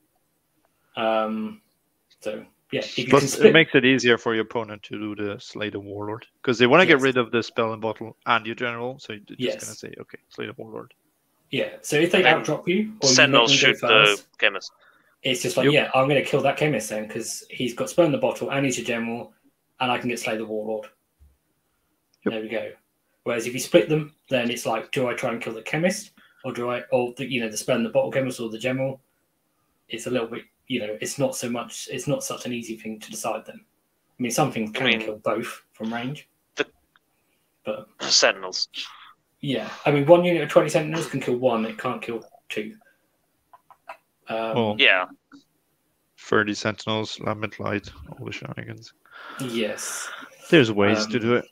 So yeah, if you Plus, it makes it easier for your opponent to do the Slay the Warlord because they want to get rid of the Spell and Bottle and your general. So you're just going to say, okay, Slay the Warlord. Yeah. So if they outdrop you, or Sentinels you shoot the chemist. It's just like, I'm going to kill that chemist then because he's got Spell in the Bottle and he's your general, and I can get Slay the Warlord. Yep. There we go. Whereas if you split them, then it's like, do I try and kill the chemist, or the Spell in the Bottle chemist or the general? It's a little bit, it's not such an easy thing to decide then. I mean, some things can kill both from range. But Sentinels. Yeah. I mean, 1 unit of 20 Sentinels can kill 1, it can't kill 2. Yeah. 30 Sentinels, Lambent Light, all the shenanigans. Yes. There's ways to do it.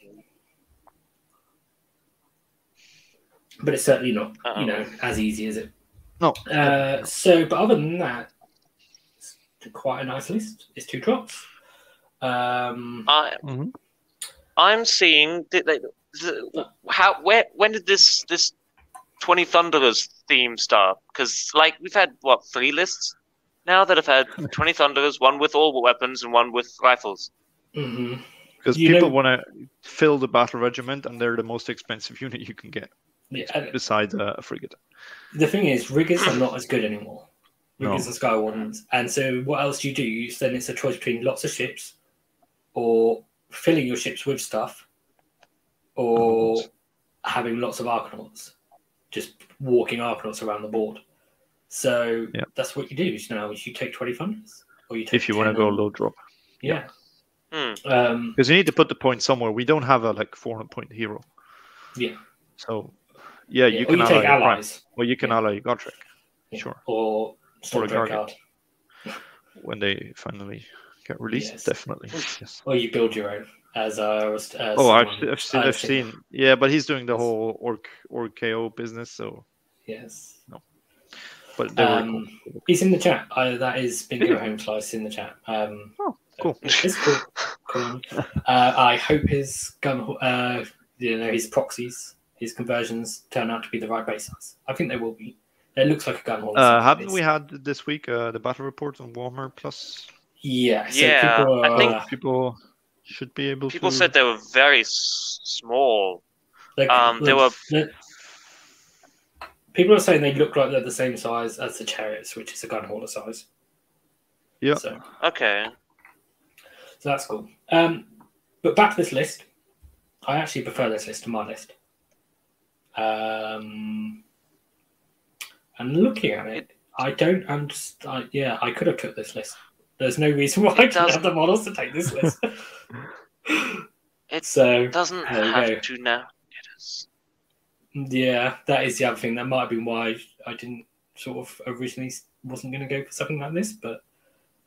But it's certainly not, as easy as it. No. But other than that, it's quite a nice list. It's 2 drops. I'm seeing when did this 20 Thunderers theme start? Because we've had 3 lists now that have had 20 Thunderers, one with all weapons and one with rifles. Mm-hmm. Because people want to fill the battle regiment, and they're the most expensive unit you can get. Yeah, besides a frigate. The thing is, riggers are not as good anymore. Riggers and Sky Wardens. And so what else do you do? Then it's a choice between lots of ships, or filling your ships with stuff, or having lots of Arkanauts. Just walking Arkanauts around the board. So that's what you do. Now you take 20 Thunders. Or you take if you want to go low drop. Yeah. Because you need to put the point somewhere. We don't have a 400-point hero. Yeah. So you can take allies. Well, you can ally Godric. Yeah. Sure. Or Stormcloak Guard. When they finally get released, definitely. Yes. Or you build your own. I've seen. Yeah, but he's doing the whole orc KO business, so. Yes. No. But they were cool. He's in the chat. That is Bingo Home Slice in the chat. Cool. It's cool. I hope his gun, his proxies, his conversions turn out to be the right base size. I think they will be. It looks like a gun hole. Haven't we had this week the battle report on Warhammer Plus? Yeah. So I think people should be able to. People said they were very small. People are saying they look like they're the same size as the Chariots, which is a gun hauler size. Yeah. So that's cool. But back to this list. I actually prefer this list to my list. And looking at it, I don't understand. I could have took this list. There's no reason why I didn't have the models to take this list. It doesn't have to now. It is. Yeah, that is the other thing. That might have been why I didn't originally wasn't going to go for something like this. But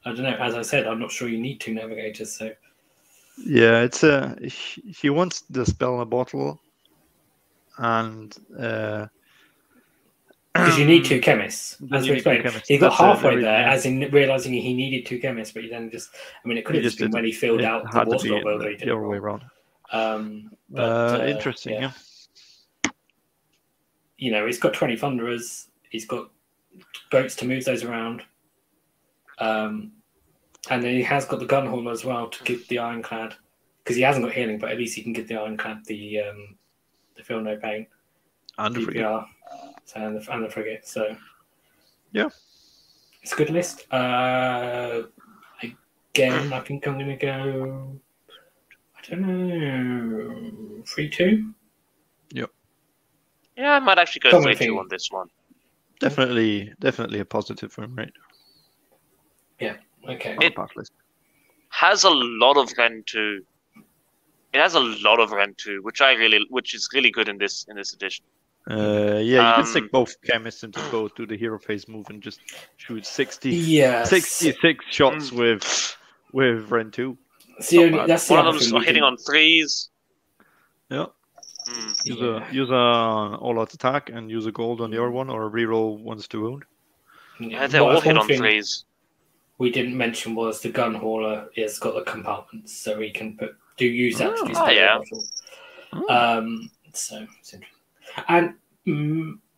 I don't know. As I said, I'm not sure you need 2 navigators. So yeah, it's he wants the Spell in a Bottle, and Because you need 2 chemists, Then as you we need 2 explained. chemists. He got That's the halfway reason, there, yeah. as in realizing he needed 2 chemists, but he then just, I mean, it could have He just just been when he filled it out the had to be Warscroll builder. He did the it other way wrong. around. Interesting, yeah. You know, he's got 20 Thunderers. He's got boats to move those around. And then he has got the Gunhauler as well to give the Ironclad, because he hasn't got healing, but at least he can give the Ironclad the Feel No Pain, And the frigate. DPR, and the frigate. So Yeah, it's a good list. Again, I think I'm going to go. I don't know, 3-2. Yep. Yeah, I might actually go Common 3-2 thing. on this one. Definitely a positive for him, right? Yeah. Okay. It- Path list. Has a lot of Ren 2. It has a lot of Ren 2, which is really good in this edition. Yeah, you can Um, stick both chemists into both, do the hero phase move, and just shoot Yes. 66 shots with Ren 2. It's the only, that's the one of other them's thing we hitting can- on 3s. Yeah. Mm. Use a all-out attack and use a gold on the other one, or reroll once to wound. Yeah, they Well, all that's hit one on thing 3s. we didn't mention was the Gunhauler has got the compartments, so we can use that to do Oh, yeah. So it's interesting. And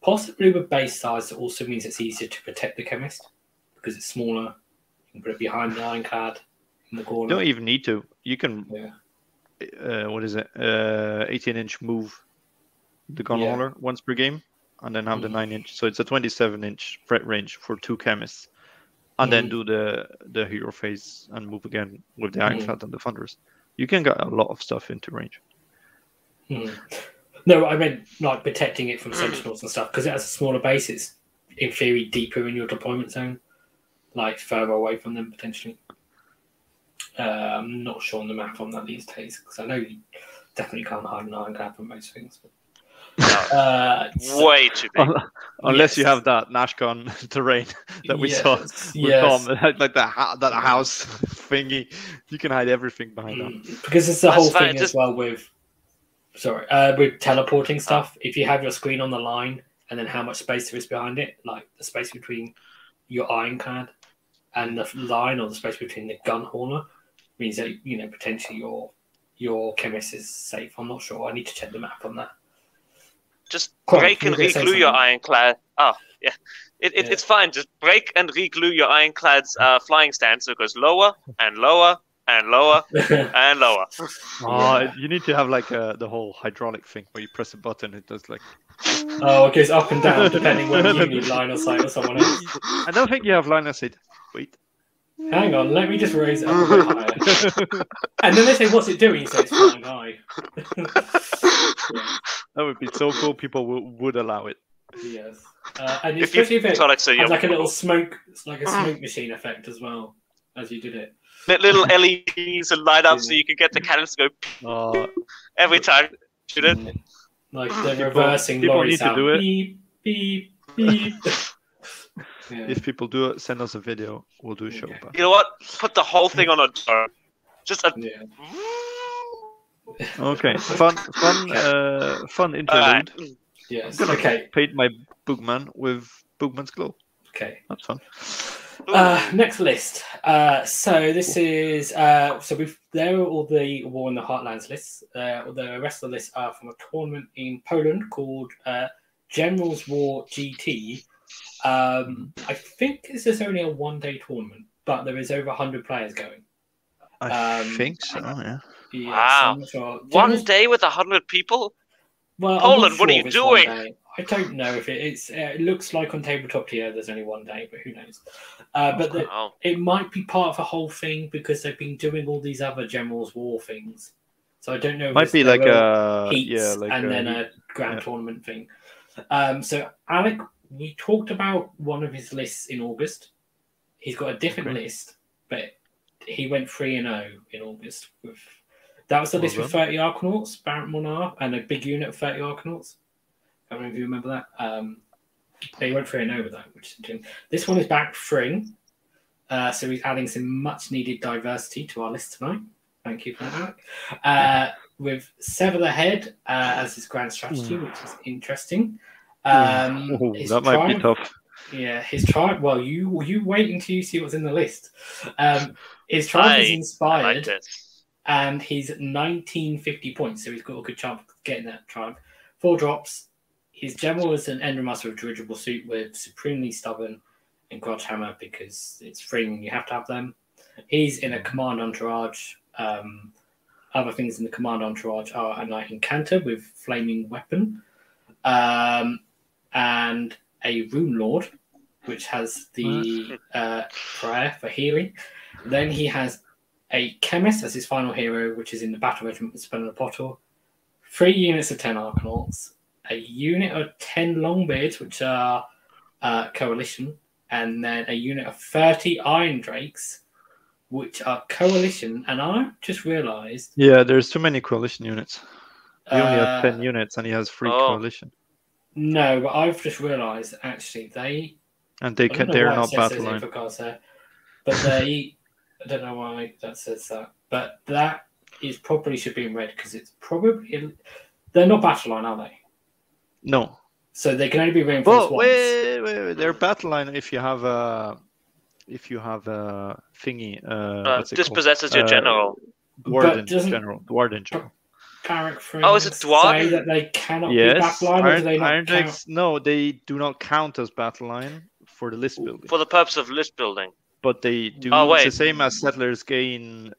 possibly with base size, it also means it's easier to protect the chemist because it's smaller. You can put it behind the Ironclad in the You corner. don't even need to. You can, Yeah. what is it, 18-inch move the Gunhauler once per game, and then have the 9-inch. So it's a 27-inch threat range for 2 chemists. And then do the hero phase and move again with the Ironclad and the Thunderers. You can get a lot of stuff into range. No, I meant like protecting it from Sentinels and stuff because it has a smaller base. It's in theory deeper in your deployment zone, like further away from them potentially. I'm not sure on the map on that these days because I know you definitely can't hide an Ironclad from most things. Way too big. Unless you have that Nashcon terrain that we saw with Tom, like that house thingy. You can hide everything behind that. Because it's the That's whole fine, thing as well with with teleporting stuff. If you have your screen on the line and then how much space there is behind it, like the space between your Ironclad and the line, or the space between the Gunhauler, means that potentially your chemist is safe. I'm not sure. I need to check the map on that. Just Quite, break and you were gonna say re-glue your something. Ironclad. Oh, yeah. It's fine. Just break and re-glue your Ironclad's flying stand so it goes lower and lower and lower and lower. You need to have like the whole hydraulic thing where you press a button, it does like. Oh, it goes up and down depending whether you need line of sight or someone else. I don't think you have line of sight. Wait. Hang on, let me just raise it up a bit higher. And then they say, "What's it doing?" You say, "It's flying high." That would be so cool. People would allow it. Yes, and If you especially if it Sonic, so has you're like a little smoke, it's like a smoke machine effect as well as you did it. little LEDs and light up so you can get the cannons to go every time. Shoot it. Like the reversing people lorry need to sound. do it. Beep, beep, beep. Yeah. If people do it, send us a video. We'll do a show about it. You know what? Put the whole thing on a drone. Just a. Yeah. Okay, fun interlude. Alright. Yes. Okay. Paint my Boogman with Boogman's glow. Okay. That's fun. Next list. So this is there are all the War in the Heartlands lists. The rest of the lists are from a tournament in Poland called Generals War GT. I think this is only a one-day tournament, but there is over 100 players going. I think so. Yeah. Yes, Wow. I'm not sure. One day with 100 people? Well, I'm Poland, not what are sure you if it's one doing? day. I don't know if it's. It looks like on Tabletop TO there's only one day, but who knows? But Oh. it might be part of a whole thing because they've been doing all these other Generals War things. So I don't know. If Might it's be their like own a heats like and then a grand tournament thing. So Alec, we talked about one of his lists in August. He's got a different list, but he went 3-0 in August. That was the list with 30 Arcanauts, Barrett Monarch, and a big unit of 30 Arcanauts. I don't know if you remember that. He went 3-0 with that, which is interesting. This one is back Fring. So he's adding some much needed diversity to our list tonight. Thank you for that, Alec. With Sever the Head as his grand strategy, which is interesting. Ooh, His that might be triumph- tough. Yeah, his triumph. Well, you wait until you see what's in the list. His triumph is I inspired, like this. and he's 1950 points, so he's got a good chance of getting that triumph. 4 drops. His general is an Endrinmaster with dirigible suit with Supremely Stubborn and Grudge Hammer because it's free and you have to have them. He's in a command entourage. Other things in the command entourage are a Knight Incanter with Flaming Weapon, and a Rune Lord, which has the prayer for healing. Then he has a Chemist as his final hero, which is in the Battle Regiment with Spell in a Bottle. 3 units of 10 Arcanauts, a unit of 10 Longbeards, which are Coalition, and then a unit of 30 Iron Drakes, which are Coalition. And I just realised... Yeah, there's too many coalition units. He only has 10 units and he has 3 coalition. No, but I've just realised, actually, they... And they're not battle line. But they... I don't know why that says that. But that is probably should be in red because it's probably... They're not battle line, are they? No. So they can only be reinforced once. Wait. They're battle line if you have a thingy. Dispossesses your general. Dwarden general. Barrack Free is it Dwarden? say that they cannot be battle line, or do they not count? No, they do not count as battle line for the list building. For the purpose of list building. But they do. It's the same as settlers gain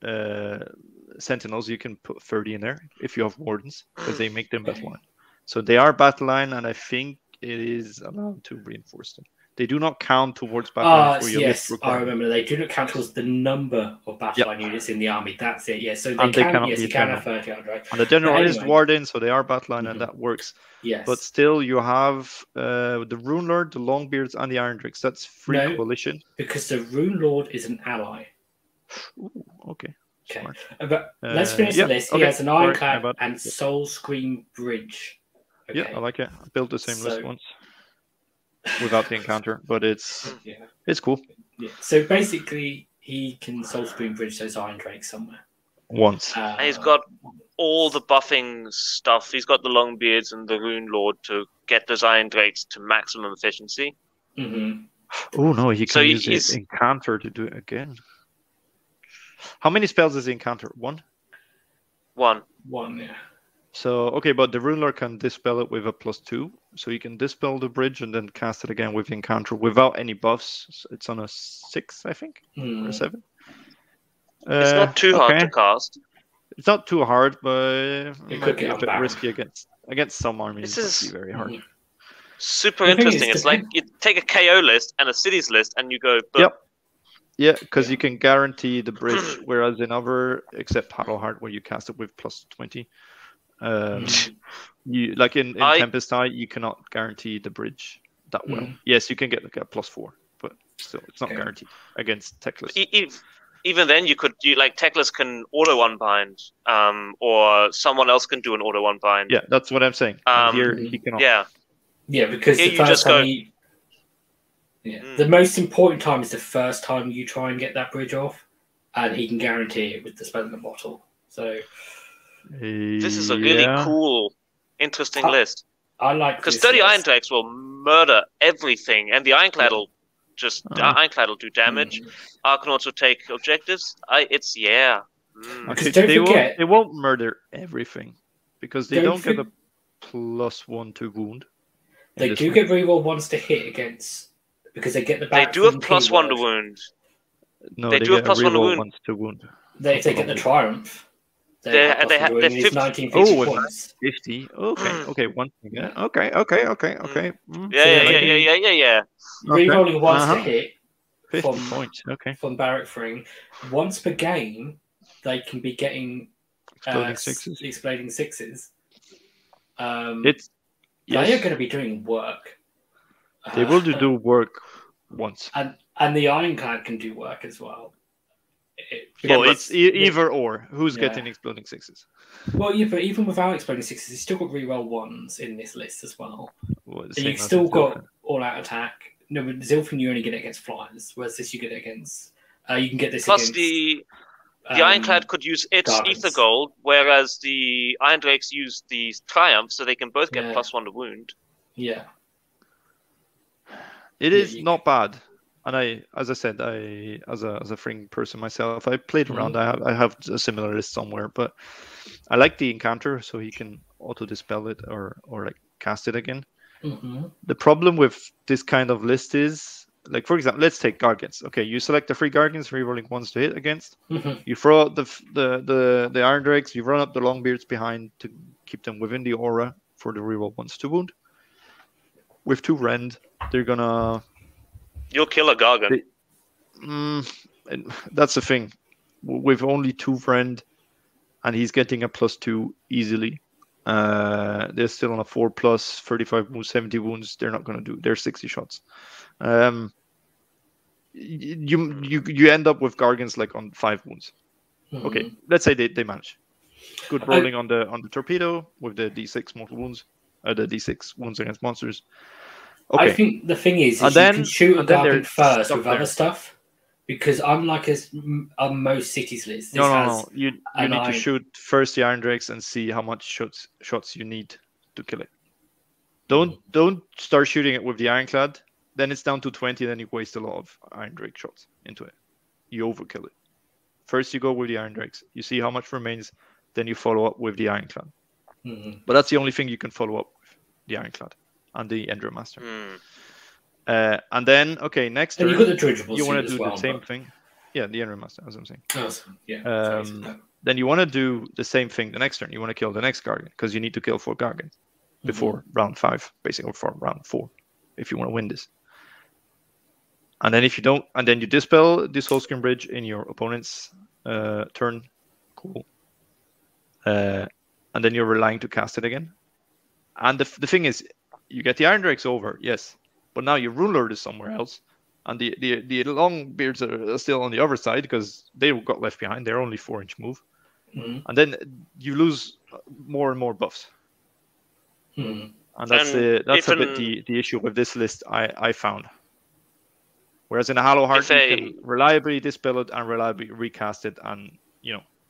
sentinels. You can put 30 in there if you have wardens because they make them battle line. So they are battle line, and I think it is allowed to reinforce them. They do not count towards battle line for your list requirement. I remember. They do not count towards the number of battle line units in the army. That's it. Yeah, so they can. Cannot yes, be you can have 30 right? And the general is warden, so they are battle line, and that works. Yes. But still, you have the Rune Lord, the Longbeards, and the Iron Drakes. That's free coalition. Because the Rune Lord is an ally. Ooh, okay. Smart. But let's finish the list. He has an Ironclad and Soul Scream Bridge. Okay. Yeah, I like it. I built the same list once without the encounter, but it's cool. Yeah. So basically, he can Soul Scream Bridge those Iron Drakes somewhere. Once. And he's got all the buffing stuff. He's got the Longbeards and the Rune Lord to get those Iron Drakes to maximum efficiency. Mm-hmm. Oh no, he can use his encounter to do it again. How many spells is the encounter? 1? 1, yeah. So, okay, but the Rune Lord can dispel it with a +2. So you can dispel the bridge and then cast it again with the encounter without any buffs. So it's on a 6, I think, or a 7. It's not too hard to cast. It's not too hard, but it could get a bit risky against some armies. This is very hard. Super interesting. It's like you take a KO list and a cities list, and you go. Yep. Yeah, because you can guarantee the bridge, whereas in other, except Paddleheart, where you cast it with +20. You like in Tempest Eye, you cannot guarantee the bridge that well. Yes, you can get like a +4, but still, it's not guaranteed against Teclis. Even then, like Teclis can auto one bind, or someone else can do an auto one bind. Yeah, that's what I'm saying. Here he cannot. Yeah, because the first time the most important time is the first time you try and get that bridge off, and he can guarantee it with the spell in the bottle. So this is a really cool, interesting list. I like because 30 Iron Drakes will murder everything, and the Ironclad will Ironclad will do damage. Arcanauts will take objectives. Okay, they won't murder everything because they don't get a +1 to wound. They do get reroll 1s to hit against because they get the. They do have +1 to wound. No, they do have +1 to wound. They get the triumph. They're 50 points. 50. Okay. Once again. Okay. Yeah. Rerolling 1s to hit. 50 points. Okay. From Barrack Fring. Once per game, they can be getting exploding sixes. They are going to be doing work. They will do work once. And the Ironclad can do work as well. It's either or. Who's getting exploding sixes? Well, yeah, but even without exploding sixes, you still got reroll 1s in this list as well. You've still got all-out attack. No, but Zilfin you only get it against flyers, whereas this you get it against. You can get this plus against. The Ironclad could use its Ether Gold, whereas the Iron Drakes use the Triumph, so they can both get +1 to wound. Yeah. It Yeah, is not bad. And as I said, as a Fring person myself, I played around. I have a similar list somewhere, but I like the encounter, so he can auto dispel it or like cast it again. The problem with this kind of list is, like, for example, let's take Gargants. Okay, you select the 3 Gargants, rerolling 1s to hit against. You throw out the Iron Drakes. You run up the Longbeards behind to keep them within the aura for the reroll 1s to wound. With 2 Rend, they're gonna. You'll kill a Gargant. That's the thing. With only 2 Rend, and he's getting a +2 easily. They're still on a 4+, 35 wounds, 70 wounds. They're not going to do. They're 60 shots. You end up with Gargants like on 5 wounds. Okay, let's say they manage. Good rolling on the torpedo with the D6 mortal wounds, the D6 wounds against monsters. Okay. I think the thing is you can shoot a Gargant first with other stuff, because unlike on most cities lists, no. You need to shoot first the Iron Drakes and see how much shots you need to kill it. Don't start shooting it with the Ironclad. Then it's down to 20. Then you waste a lot of Iron Drake shots into it. You overkill it. First you go with the Iron Drakes. You see how much remains. Then you follow up with the Ironclad. But that's the only thing you can follow up with, the Ironclad and the Endra Master. And then, okay, next turn, you got the dirigible. You want to do the same thing. Yeah, the Endra Master, as I'm saying. Yeah. Then you want to do the same thing the next turn. You want to kill the next Gargant, because you need to kill 4 Gargants before round 5, basically, or for round 4, if you want to win this. And then if you don't, and then you dispel this Holskin Bridge in your opponent's turn. Cool. And then you're relying to cast it again. And the thing is, you get the Iron Drakes over, yes, but now your Rune Lord is somewhere else, and the Longbeards are still on the other side because they got left behind. They're only 4-inch move, and then you lose more and more buffs. And that's a bit the issue with this list I found. Whereas in a Hollow Heart, you can reliably dispel it and reliably recast it, and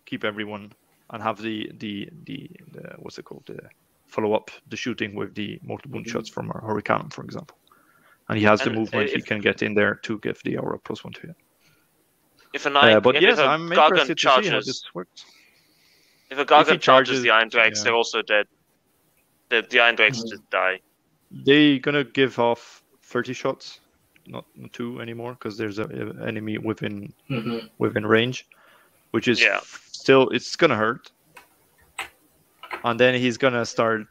keep everyone and have the what's it called, the follow up the shooting with the mortal wound shots from our Hurricane, for example. And he has the movement he can get in there to give the aura +1 to hit. If I'm interested to see how this works. If a Gargant charges the Iron Drakes, they're also dead. The Iron Drakes just die. They're gonna give off 30 shots, not 2 anymore, because there's an enemy within range, which is still, it's gonna hurt. And then he's gonna start.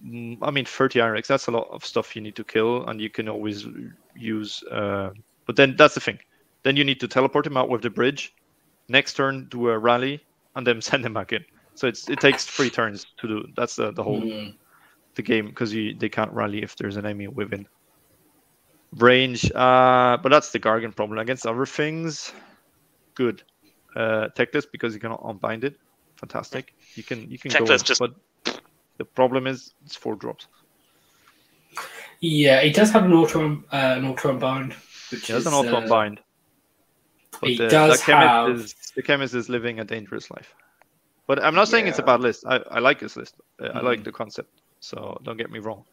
30 Iron Drakes, that's a lot of stuff you need to kill, and you can always use. But then that's the thing. Then you need to teleport him out with the bridge. Next turn, do a rally, and then send him back in. So it takes 3 turns to do. That's the whole the game, because they can't rally if there's an enemy within range. But that's the Gargant problem. Against other things, good. Techless, because you cannot unbind it. Fantastic. You can Techless go. But the problem is it's 4 drops. Yeah, it does have an auto unbind. Which it has an auto unbind. But the chemist is living a dangerous life. But I'm not saying it's a bad list. I like this list. I like the concept. So don't get me wrong.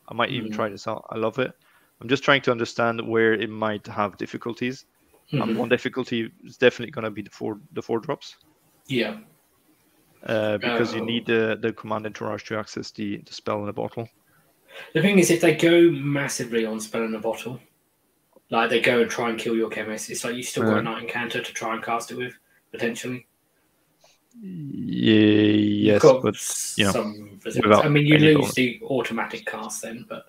I might even try this out. I love it. I'm just trying to understand where it might have difficulties. And one difficulty is definitely going to be the 4 drops. Yeah. Because you need the command entourage to access the spell in a bottle. The thing is, if they go massively on spell in a bottle, like they go and try and kill your chemist, it's like you still got a Night Encounter to try and cast it with, potentially. Yes, but some resistance. I mean, you lose the automatic cast then, but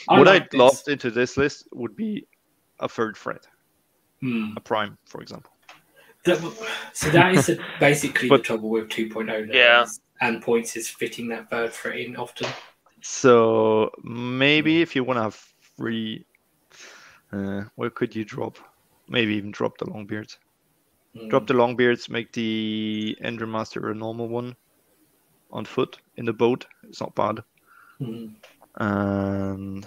what I'd love into this list would be a 3rd threat, a prime, for example. So that is basically the trouble with 2.0 and points is fitting that 3rd threat in often. So maybe if you want to have 3, where could you drop? Maybe even drop the Longbeards. Drop the Longbeards, make the Endra Master a normal one on foot in the boat. It's not bad. And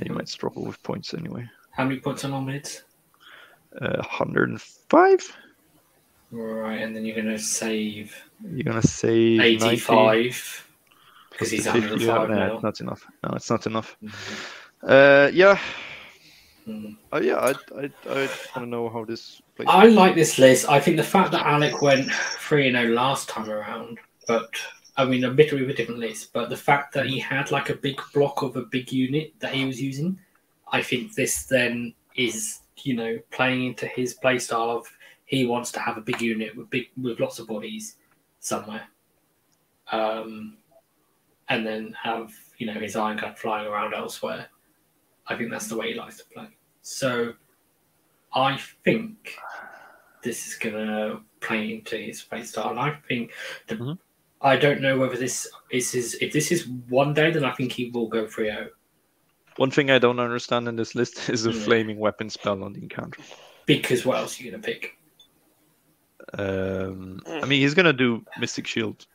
you might struggle with points anyway. How many points on Longbeards? 105. Right, and then you're going to save. You're going to save 85. 90. because he's 50, 105 no, now. it's not enough. No, it's not enough. Mhm. Yeah. Mhm. Yeah, I want to know how this plays. I like this list. I think the fact that Alec went 3-0 last time around, but I mean, admittedly with a different list, but the fact that he had like a big block of a big unit that he was using, I think this then is, playing into his playstyle of he wants to have a big unit with lots of bodies somewhere. And then have, his Ironclad flying around elsewhere. I think that's the way he likes to play. So I think this is going to play into his playstyle. And I think I don't know whether this is if this is one day, then I think he will go 3-0. One thing I don't understand in this list is the flaming weapon spell on the encounter. Because what else are you going to pick? I mean, he's going to do Mystic Shield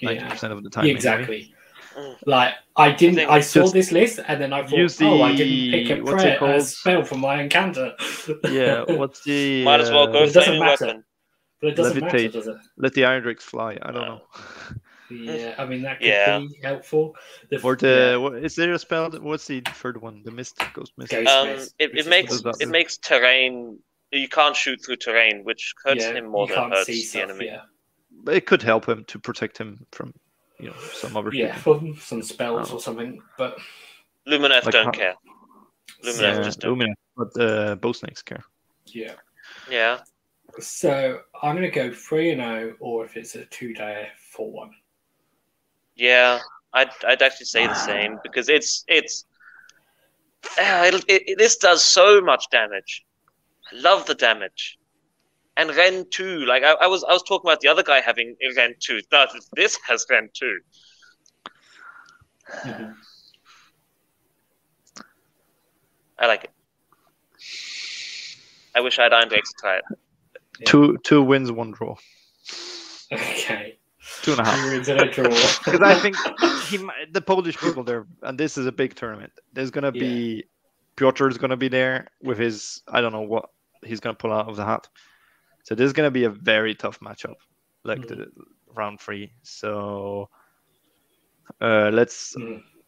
90% of the time. Exactly. Anyway. Like I saw this list and then I thought, I didn't pick a spell from my encounter. Yeah, what's the? Might as well go flaming weapon. But it doesn't matter, does it? Let the Iron Drakes fly. I don't know. Yeah, I mean that could be helpful. Is there a spell? What's the third one? The Mist, Ghost Mist. It makes terrain. You can't shoot through terrain, which hurts him more than hurts the enemy. Yeah. But it could help him to protect him from, some other. From some spells or something. But Lumineth don't care. Lumineth just don't. Lumineth, but bow snakes care. Yeah. Yeah. So I'm going to go 3-0, or if it's a 2-day, 4-1. Yeah, I'd actually say the same because this does so much damage. I love the damage, and Ren 2. Like I was talking about the other guy having Ren 2. No, this has Ren 2. Mm-hmm. I like it. I wish I had Iron Drakes to try it. Yeah. Two wins, 1 draw. Okay. 2.5. 2 wins and a draw. Because I think the Polish people there, and this is a big tournament. There's gonna be Piotr is gonna be there with his, I don't know what he's gonna pull out of the hat. So this is gonna be a very tough matchup, like the round 3. So let's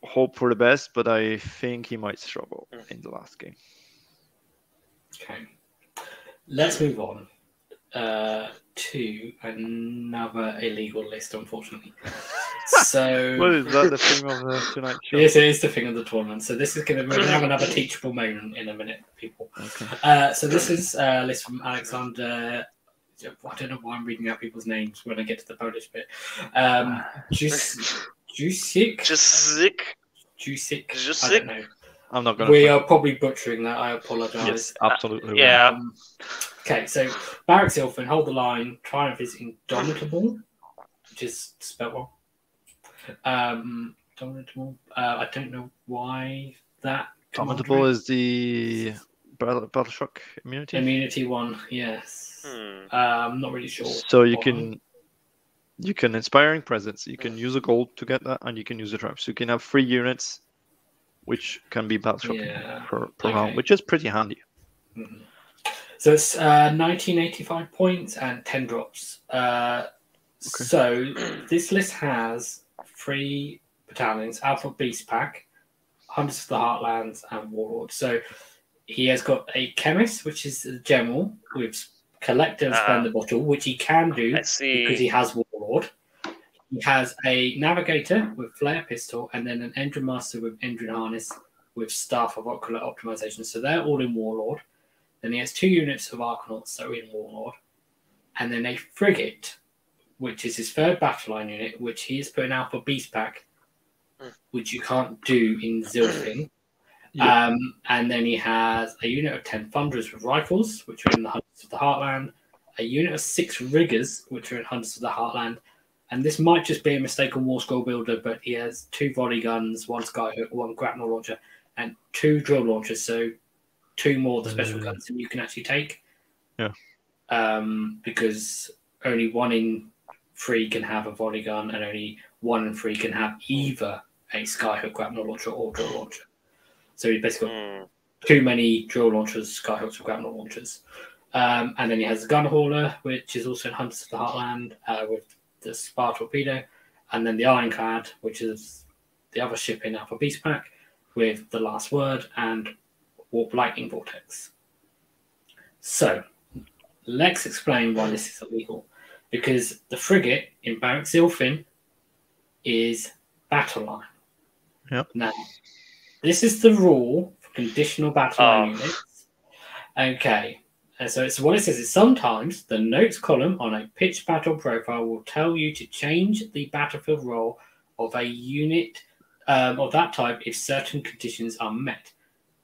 hope for the best, but I think he might struggle in the last game. Okay. Let's move on to another illegal list, unfortunately. So, what is that? The thing of the tonight's show? Yes, it is the thing of the tournament. So this is going to have another teachable moment in a minute, people. Okay. So this is a list from Alexander. I don't know why I'm reading out people's names when I get to the Polish bit. Jusik. I don't know. I'm not going to. We are probably butchering that. I apologise. Yes, absolutely. Yeah. Okay, so Barrack Zilfin, Hold the Line, Triumph is Indomitable, which is spelled wrong. Indomitable. I don't know why that. Indomitable is the Battleshock immunity. Immunity one, yes. I'm not really sure. So you can Inspiring Presence. You can use a gold to get that, and you can use a trap. So you can have 3 units, which can be Battleshock per round, which is pretty handy. Mm-hmm. So it's 1985 points and 10 drops. So this list has 3 battalions: Alpha Beast Pack, Hunters of the Heartlands, and Warlord. So he has got a Chemist, which is a general with Collector and Spend the Bottle, which he can do because he has Warlord. He has a Navigator with Flare Pistol, and then an Engine Master with Engine Harness with Staff of Ocular Optimization. So they're all in Warlord. Then he has 2 units of Arkanauts, so in Warlord. And then a Frigate, which is his 3rd battle line unit, which he is putting out for Beast Pack, which you can't do in Zilfin. And then he has a unit of 10 Thunderers with rifles, which are in the Hunters of the Heartland, a unit of 6 Riggers, which are in Hunters of the Heartland. And this might just be a mistake on War Scroll Builder, but he has 2 volley guns, 1 Skyhook, 1 grapnel launcher, and 2 drill launchers, so 2 more of the special guns than you can actually take. Yeah. Because only 1 in 3 can have a volley gun, and only 1 in 3 can have either a Skyhook, grapnel launcher, or drill launcher. So he's basically got too many drill launchers, Skyhooks, or grapnel launchers. And then he has a gun hauler, which is also in Hunters of the Heartland with the Spar torpedo. and then the Ironclad, which is the other ship in Alpha Beast Pack, with the Last Word and Warp Lightning Vortex. So, let's explain why this is illegal. Because the frigate in Barrack Zilfin is battle line. Yep. Now, this is the rule for conditional battle line units. Okay. And so it's what it says is sometimes the notes column on a pitch battle profile will tell you to change the battlefield role of a unit of that type if certain conditions are met.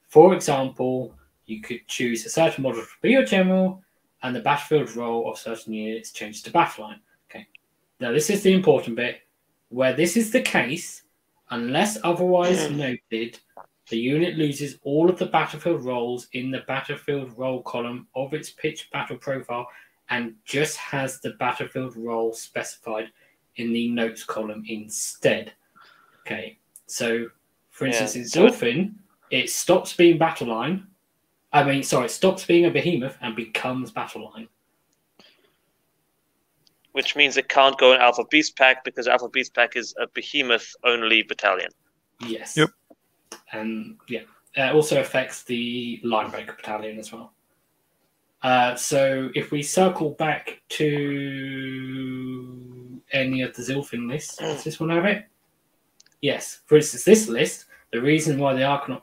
For example, you could choose a certain model to be your general, and the battlefield role of certain units changes to battle line. Okay. Now this is the important bit. Where this is the case, unless otherwise noted, the unit loses all of the battlefield roles in the battlefield role column of its pitch battle profile and just has the battlefield role specified in the notes column instead. Okay, so for instance, in Zilfin, it stops being battle line. It stops being a behemoth and becomes battle line. Which means it can't go in Alpha Beast Pack because Alpha Beast Pack is a behemoth-only battalion. Yes. Yep. And yeah, it also affects the Linebreaker battalion as well. So if we circle back to any of the Zilfin lists, does this one have it? Yes. For instance, this list, the reason why the Archon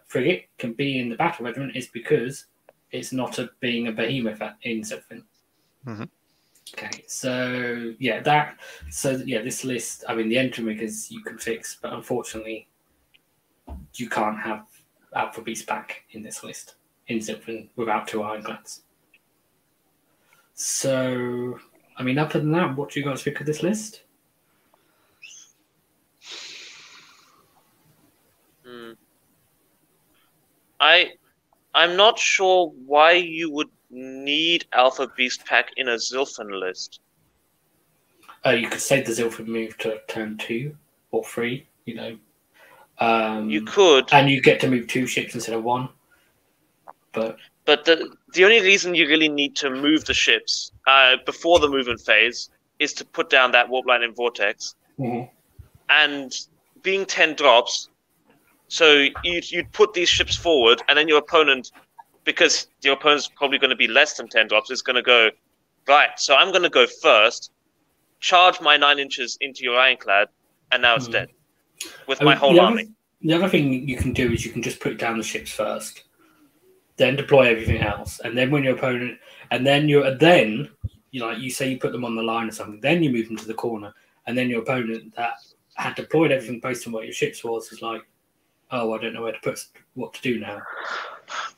frigate can be in the battle regiment is because it's not being a behemoth in Zilfin. Mm-hmm. Okay, so yeah, this list. I mean, the engine riggers you can fix, but unfortunately, you can't have Alpha Beast Pack in this list in Zilfin without 2 Ironclads. So, I mean, other than that, what do you guys think of this list? I'm not sure why you would need Alpha Beast Pack in a Zilfin list. You could say the Zilfin move to turn 2 or 3, you know. You could. And you get to move 2 ships instead of 1. But the only reason you really need to move the ships before the movement phase is to put down that Warp Lightning Vortex. Mm-hmm. And being 10 drops, so you'd put these ships forward, and then your opponent, because your opponent's probably going to be less than 10 drops, is going to go, right, so I'm going to go first, charge my 9 inches into your Ironclad, and now it's dead. With my whole army. The other thing you can do is you can just put down the ships first, then deploy everything else, and then when your opponent, and then you say you put them on the line or something, then you move them to the corner, and then your opponent that had deployed everything based on what your ships was like, oh, I don't know what to do now.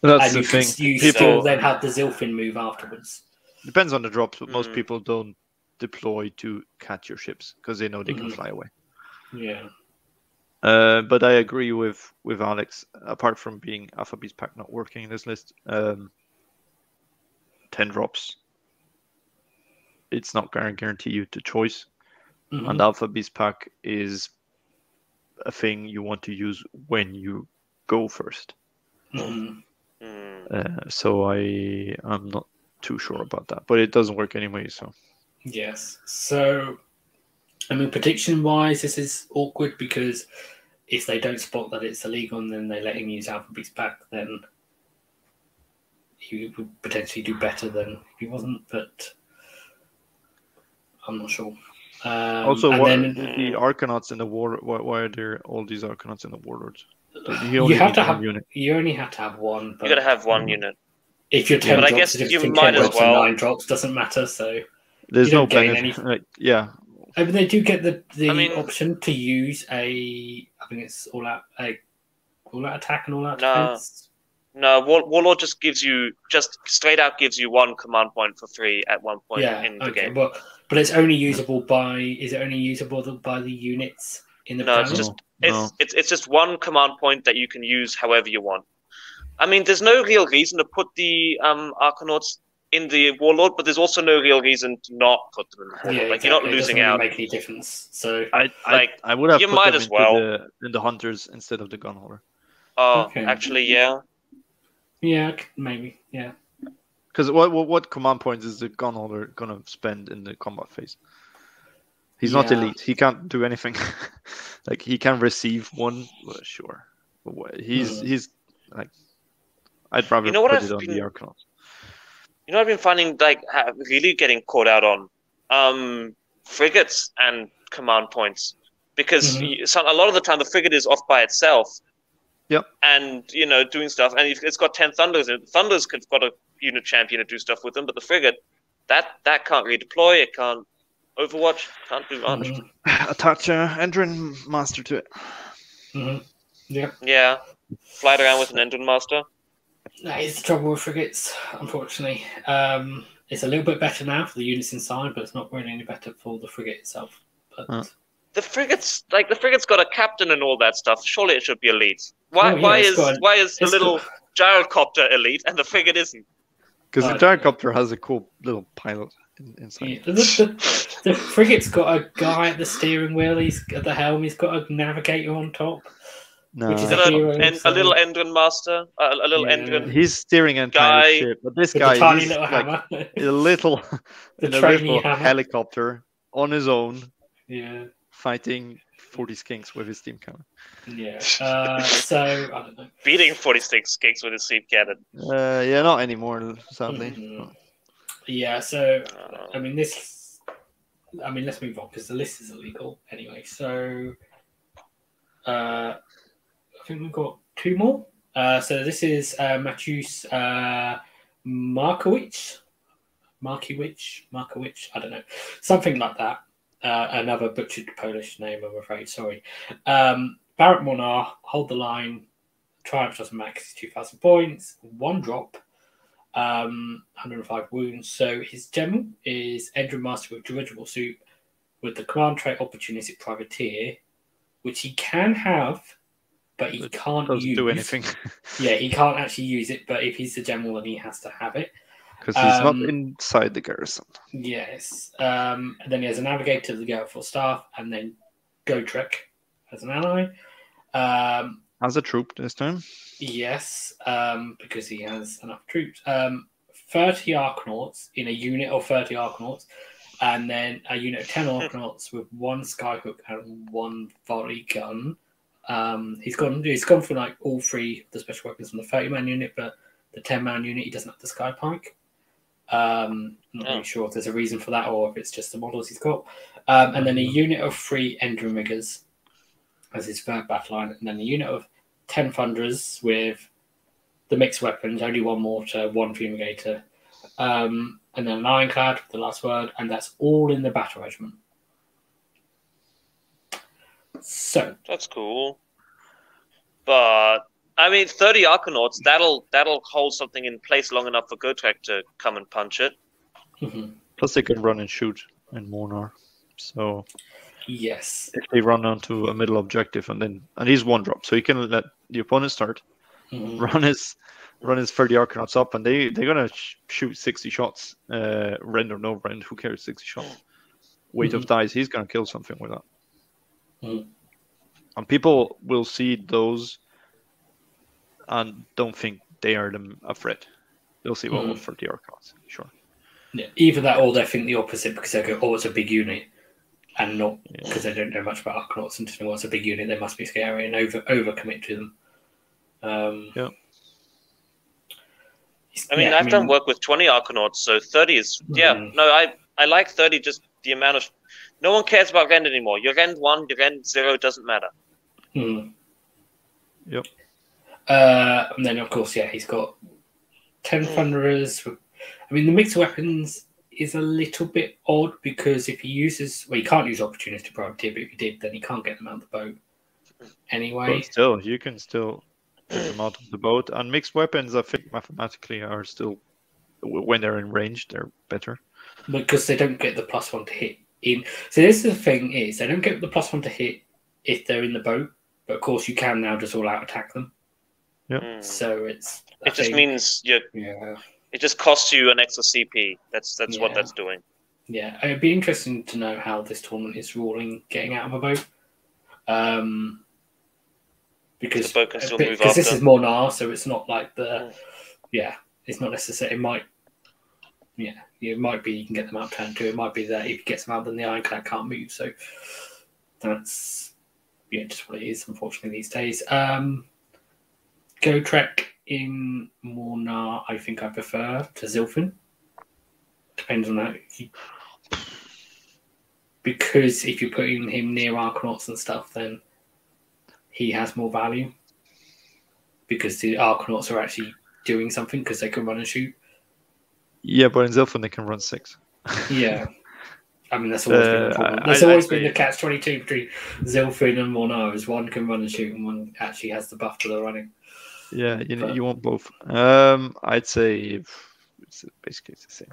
That's the thing. You still then have the Zilfin move afterwards. Depends on the drops, but most people don't deploy to catch your ships because they know they can fly away. Yeah. But I agree with Alex. Apart from being Alpha Beast Pack not working in this list, 10 drops. It's not going to guarantee you the choice. Mm-hmm. And Alpha Beast Pack is a thing you want to use when you go first. Mm-hmm. So I'm not too sure about that, but it doesn't work anyway. So yes. So I mean, prediction-wise, this is awkward because if they don't spot that it's illegal and then they let him use Alpha Beast Pack, then he would potentially do better than if he wasn't. But I'm not sure. Also, the Arcanauts in the war? Why are there all these Arcanauts in the Warlords? You only have to have one. But you got to have one unit. If you're 10 but drops, I guess you might as well. 9 drops doesn't matter. So there's no benefit. Yeah. I mean, they do get the option to use I think it's all out attack and all out defense. No, Warlord just straight out gives you 1 command point for free at one point in the game. But it's only usable by the units in the battalion? It's just 1 command point that you can use however you want. I mean, there's no real reason to put the Arcanauts in the Warlord, but there's also no real reason to not put them in the Warlord. Yeah, exactly. You're not losing out. It doesn't make any difference. So I would have put them in the Hunters instead of the Gunholder. Oh, actually, yeah. Yeah, maybe, yeah. Because what command points is the Gunholder gonna spend in the combat phase? He's not elite. He can't do anything. Like he can receive one, well, sure. But he's like, I'd rather You know what put I've it on been- the Arcanauts. You know, I've been finding like really getting caught out on frigates and command points because a lot of the time the frigate is off by itself. Yep. And doing stuff, and it's got 10 Thunders. And Thunders have got a unit champion to do stuff with them, but the frigate that can't redeploy. It can't Overwatch. Can't do much. Attach Endrin Master to it. Yeah. Fly it around with an Endrin Master. That is the trouble with frigates, unfortunately. It's a little bit better now for the units inside, but it's not really any better for the frigate itself. But the frigate's got a captain and all that stuff. Surely it should be elite. Why is the little gyrocopter elite and the frigate isn't? Because the gyrocopter has a cool little pilot inside. Yeah. The frigate's got a guy at the steering wheel. He's at the helm. He's got a navigator on top. No, which is a little Endrin Master, a little Endrin. He's steering an entire ship, but this guy, tiny little hammer. a little helicopter on his own. Yeah. Fighting 40 skinks with his steam cannon. Yeah. So I don't know. Beating 46 skinks with his steam cannon. Yeah, not anymore, sadly. Yeah. So I mean, let's move on because the list is illegal anyway. So I think we've got two more. So this is Mateusz Markiewicz, I don't know, something like that. Another butchered Polish name, I'm afraid. Sorry. Barrack Monar, hold the line. Triumph doesn't max 2,000 points. 1 drop. 105 wounds. So his general is Endrin Master with dirigible suit with the command trait Opportunistic Privateer, which he can have, but he can't use. Do anything. Yeah, he can't actually use it, but if he's the general, then he has to have it. Because he's not inside the garrison. Yes. And then he has a navigator, the Gale staff, and then Gotrek as an ally. As a troop this time? Yes, because he has enough troops. 30 Arcanauts in a unit of 30 Arcanauts, and then a unit of 10 Arcanauts with 1 Skyhook and 1 volley gun. He's gone for like all 3 of the special weapons from the 30-man unit, but the 10-man unit, he doesn't have the Skypike. Not really sure if there's a reason for that or if it's just the models he's got. And then a unit of 3 Endrin Riggers as his third battle line, and then a unit of 10 Thunderers with the mixed weapons, only 1 mortar, 1 fumigator, and then an Ironclad, the last word, and that's all in the battle regiment. So that's cool. But I mean, 30 Arcanauts, that'll hold something in place long enough for Gotrek to come and punch it. Mm-hmm. Plus they can run and shoot in Monar. So yes, if they run onto a middle objective and he's 1 drop, so he can let the opponent start, run his 30 Arcanauts up, and they're gonna shoot 60 shots. Rend or no rend, who cares? 60 shots. Weight of dice, he's gonna kill something with that. And people will see those and don't think they are a threat. They'll see, 30 Arcanauts, sure. Yeah, either that or they think the opposite because they go, oh, it's a big unit, and not because they don't know much about Arcanauts and to know what's a big unit, they must be scary and overcommit to them. I mean, I've done work with 20 Arcanauts, so 30 is I like 30. Just the amount of no one cares about rend anymore. Your rend 1, your rend 0 doesn't matter. Yep. And then of course, he's got 10 Thunderers. I mean, the mixed weapons is a little bit odd because if he uses, he can't use Opportunistic Privateer, but if he did, then he can't get them out of the boat anyway. But still, you can still get them out of the boat. And mixed weapons, I think, mathematically are still, when they're in range, they're better. Because they don't get the +1 to hit in. So this is the thing is, they don't get the +1 to hit if they're in the boat, but of course you can now just all out attack them. Yeah. So it just means it just costs you an extra CP. That's what that's doing. Yeah, it'd be interesting to know how this tournament is ruling getting out of a boat. Because the boat can still move after. This is Monar, so it's not like it's not necessary. It might, It might be you can get them out turn 2. It might be that if he gets them out, then the Ironclad can't move. So that's just what it is, unfortunately, these days. Gotrek in Mornar, I think I prefer to Zilfin. Depends on that. Because if you're putting him near Arkanauts and stuff, then he has more value. Because the Arkanauts are actually doing something because they can run and shoot. Yeah, but in Zilfin they can run 6. Yeah. I mean, that's always been the problem. There's always been the catch-22 between Zilfin and Mornar, is one can run and shoot and one actually has the buff for the running. Yeah, you want both. I'd say it's basically the same.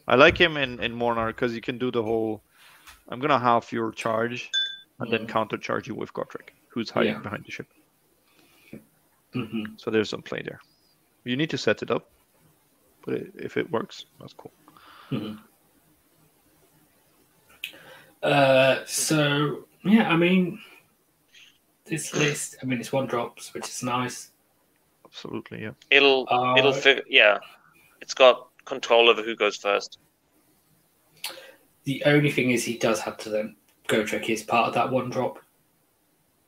I like him in Mornar because you can do the whole, I'm going to half your charge and then counter-charge you with Gotrek, who's hiding behind the ship. So there's some play there. You need to set it up, but if it works, that's cool. So, yeah, I mean, this list, I mean, it's 1 drops, which is nice. Absolutely, yeah. It'll figure, it's got control over who goes first. The only thing is he does have to then Gotrek is part of that 1 drop.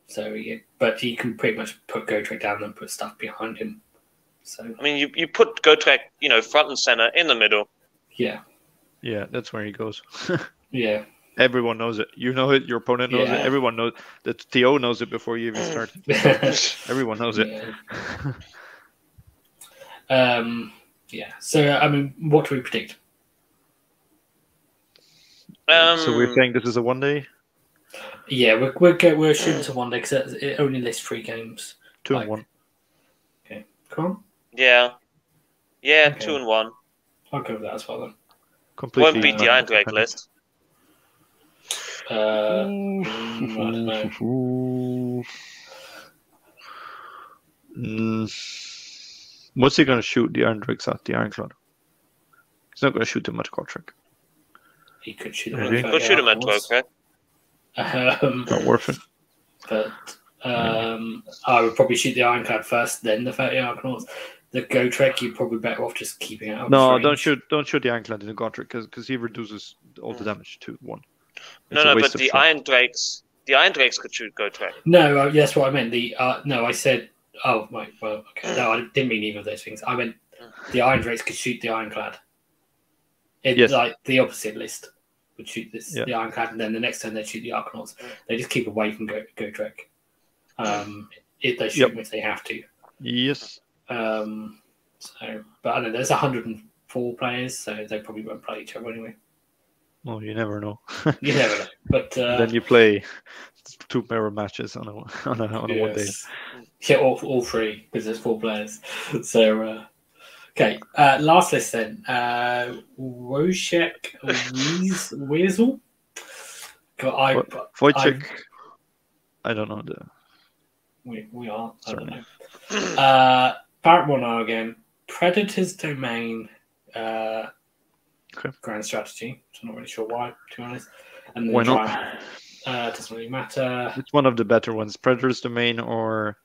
So, but you can pretty much put Gotrek down and put stuff behind him. So I mean, you put Gotrek, front and center in the middle. Yeah, that's where he goes. Yeah. Everyone knows it. You know it. Your opponent knows it. Everyone knows. The TO knows it before you even start. Everyone knows it. So, I mean, what do we predict? So we're saying this is a 1 day? Yeah, we're shooting to 1 day because it only lists 3 games. 2 and 1. Okay, cool. Yeah, okay. 2 and 1. I'll go with that as well then. Completely. Won't beat the Iron Drake list. I don't know. What's he going to shoot the Iron Drakes at, the Ironclad? He's not going to shoot them at Gotrek. He could shoot them at Gotrek. Shoot him at Gotrek. Not worth it. But I would probably shoot the Ironclad first, then the 30 Arkanauts. The Gotrek, you're probably better off just keeping it out. No, don't shoot the Ironclad in the Gotrek because he reduces all the damage to 1. No, but the Iron Drakes could shoot Gotrek. No, that's what I meant. I said. Oh, right. Well, okay. No, I didn't mean either of those things. I meant the Iron Drakes could shoot the Ironclad. It's like the opposite list would shoot the Ironclad, and then the next turn they'd shoot the Arkanauts. They just keep away from Gotrek. If they shoot them if they have to. Yes. But I don't know. There's 104 players, so they probably won't play each other anyway. Well, you never know. You never know. But then you play 2 mirror matches on a 1 day. Yeah, all 3 because there's 4 players. So okay, last list then. Wojciech Weasel. Wojciech. I don't know We are. I don't know. Barrack Mornar again. Predator's Domain. Grand strategy. So I'm not really sure why, to be honest. And then why not? Doesn't really matter. It's one of the better ones. Predator's Domain or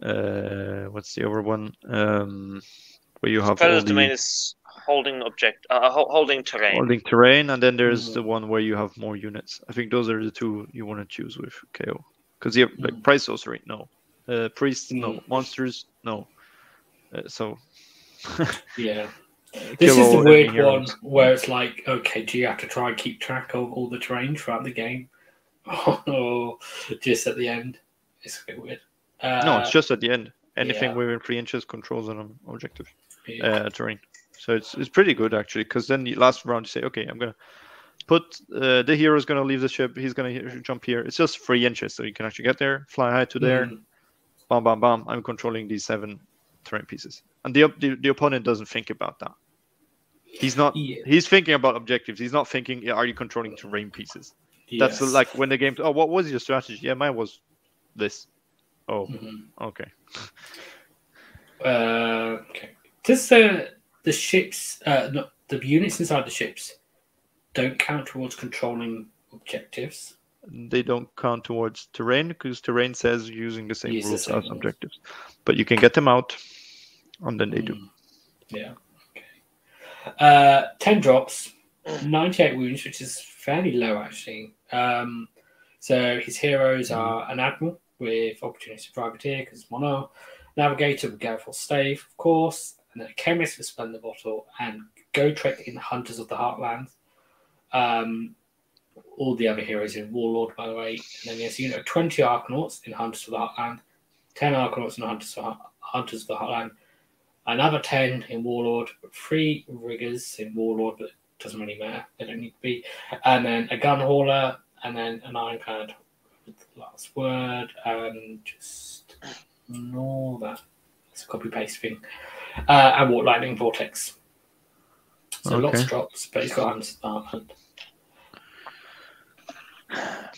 what's the other one? Where you have Predator's Domain is holding terrain. Holding terrain, and then there's the one where you have more units. I think those are the 2 you want to choose with KO. Because you have like Price Sorcery, no. Priests, no. Monsters, no. Yeah. This is the weird one where it's like, okay, do you have to try and keep track of all the terrain throughout the game? Or just at the end? It's a bit weird. No, it's just at the end. Anything within 3 inches controls an objective terrain. So it's pretty good, actually, because then the last round you say, okay, I'm going to put the hero's going to leave the ship. He's going to jump here. It's just 3 inches, so you can actually get there, fly high to there. Bam, bam, bam. I'm controlling these 7 terrain pieces. And the opponent doesn't think about that. He's not. He's thinking about objectives. He's not thinking, are you controlling terrain pieces? Yes. That's like when the game. Oh, what was your strategy? Yeah, mine was this. Oh, okay. Okay. Does the ships, the units inside the ships, don't count towards controlling objectives? They don't count towards terrain because terrain says using the same rules as objectives. But you can get them out, and then they do. Yeah. 10 drops, 98 wounds, which is fairly low actually. So his heroes are an admiral with opportunistic privateer because mono, navigator with Gareth's stave, of course, and then a chemist with Splendor Bottle, and Gotrek in Hunters of the Heartland. All the other heroes in Warlord, by the way. And then yes, 20 Arkanauts in Hunters of the Heartland, 10 Arkanauts in Hunters of the Heartland, another 10 in Warlord, 3 Riggers in Warlord, but it doesn't really matter. They don't need to be. And then a Gun Hauler, and then an Ironclad with the last word, and just ignore that. It's a copy-paste thing. And Warp Lightning Vortex. So lots of drops, but he's got Hunters of the Heartland.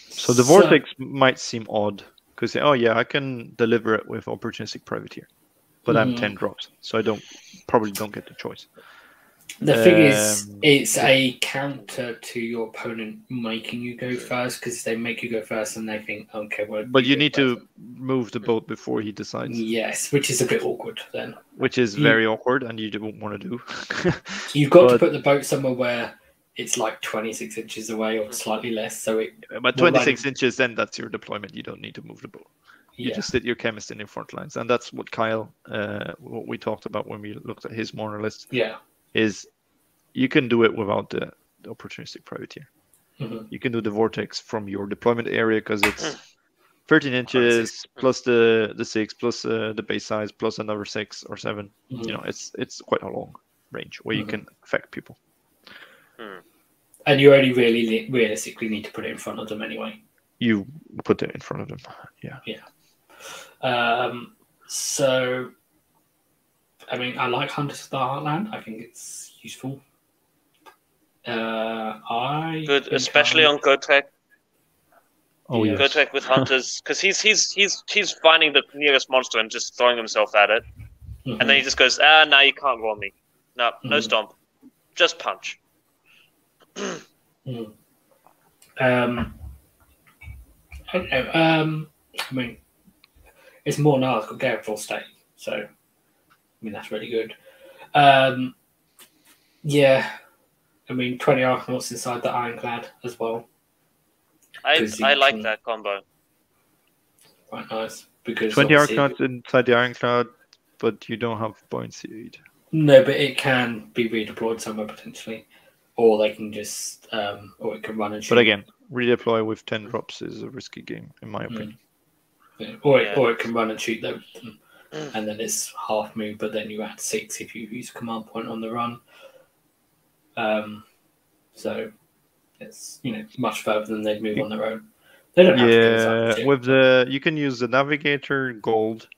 So the Vortex might seem odd, because, I can deliver it with opportunistic privateer. But I'm 10 drops, so I probably don't get the choice. The thing is, it's a counter to your opponent making you go first, because they make you go first and they think, okay, well. But you need to move the boat before he decides. Yes, which is a bit awkward then. Which is very awkward, and you don't want to do. You've got to put the boat somewhere where it's like 26 inches away or slightly less. So but 26 inches, then that's your deployment. You don't need to move the boat. You just sit your chemist in the front lines, and that's what Kyle, what we talked about when we looked at his mono list. Yeah, is you can do it without the opportunistic privateer. You can do the Vortex from your deployment area because it's 13 inches plus the 6 plus the base size plus another 6 or 7. It's quite a long range where you can affect people. And you only really realistically need to put it in front of them anyway. You put it in front of them. Yeah. So, I mean, I like Hunters of the Heartland. I think it's useful. Good, especially on Gotrek. Oh, yes. Gotrek with Hunters, because he's finding the nearest monster and just throwing himself at it, and then he just goes, now you can't roll me. No stomp, just punch. I mean, it's more now. It's got Gareth's stave, so I mean that's really good. Yeah, I mean 20 Arkanauts inside the Ironclad as well. I like that combo. Quite nice because 20 Arkanauts inside the Ironclad, but you don't have buoyancy. No, but it can be redeployed somewhere potentially, or they can just or it can run and shoot. But again, redeploy with 10 drops is a risky game, in my opinion. Yeah. Or it can run and shoot them, and then it's half move, but then you add 6 if you use command point on the run. So it's much further than they'd move on their own. They don't have to do with you can use the navigator gold,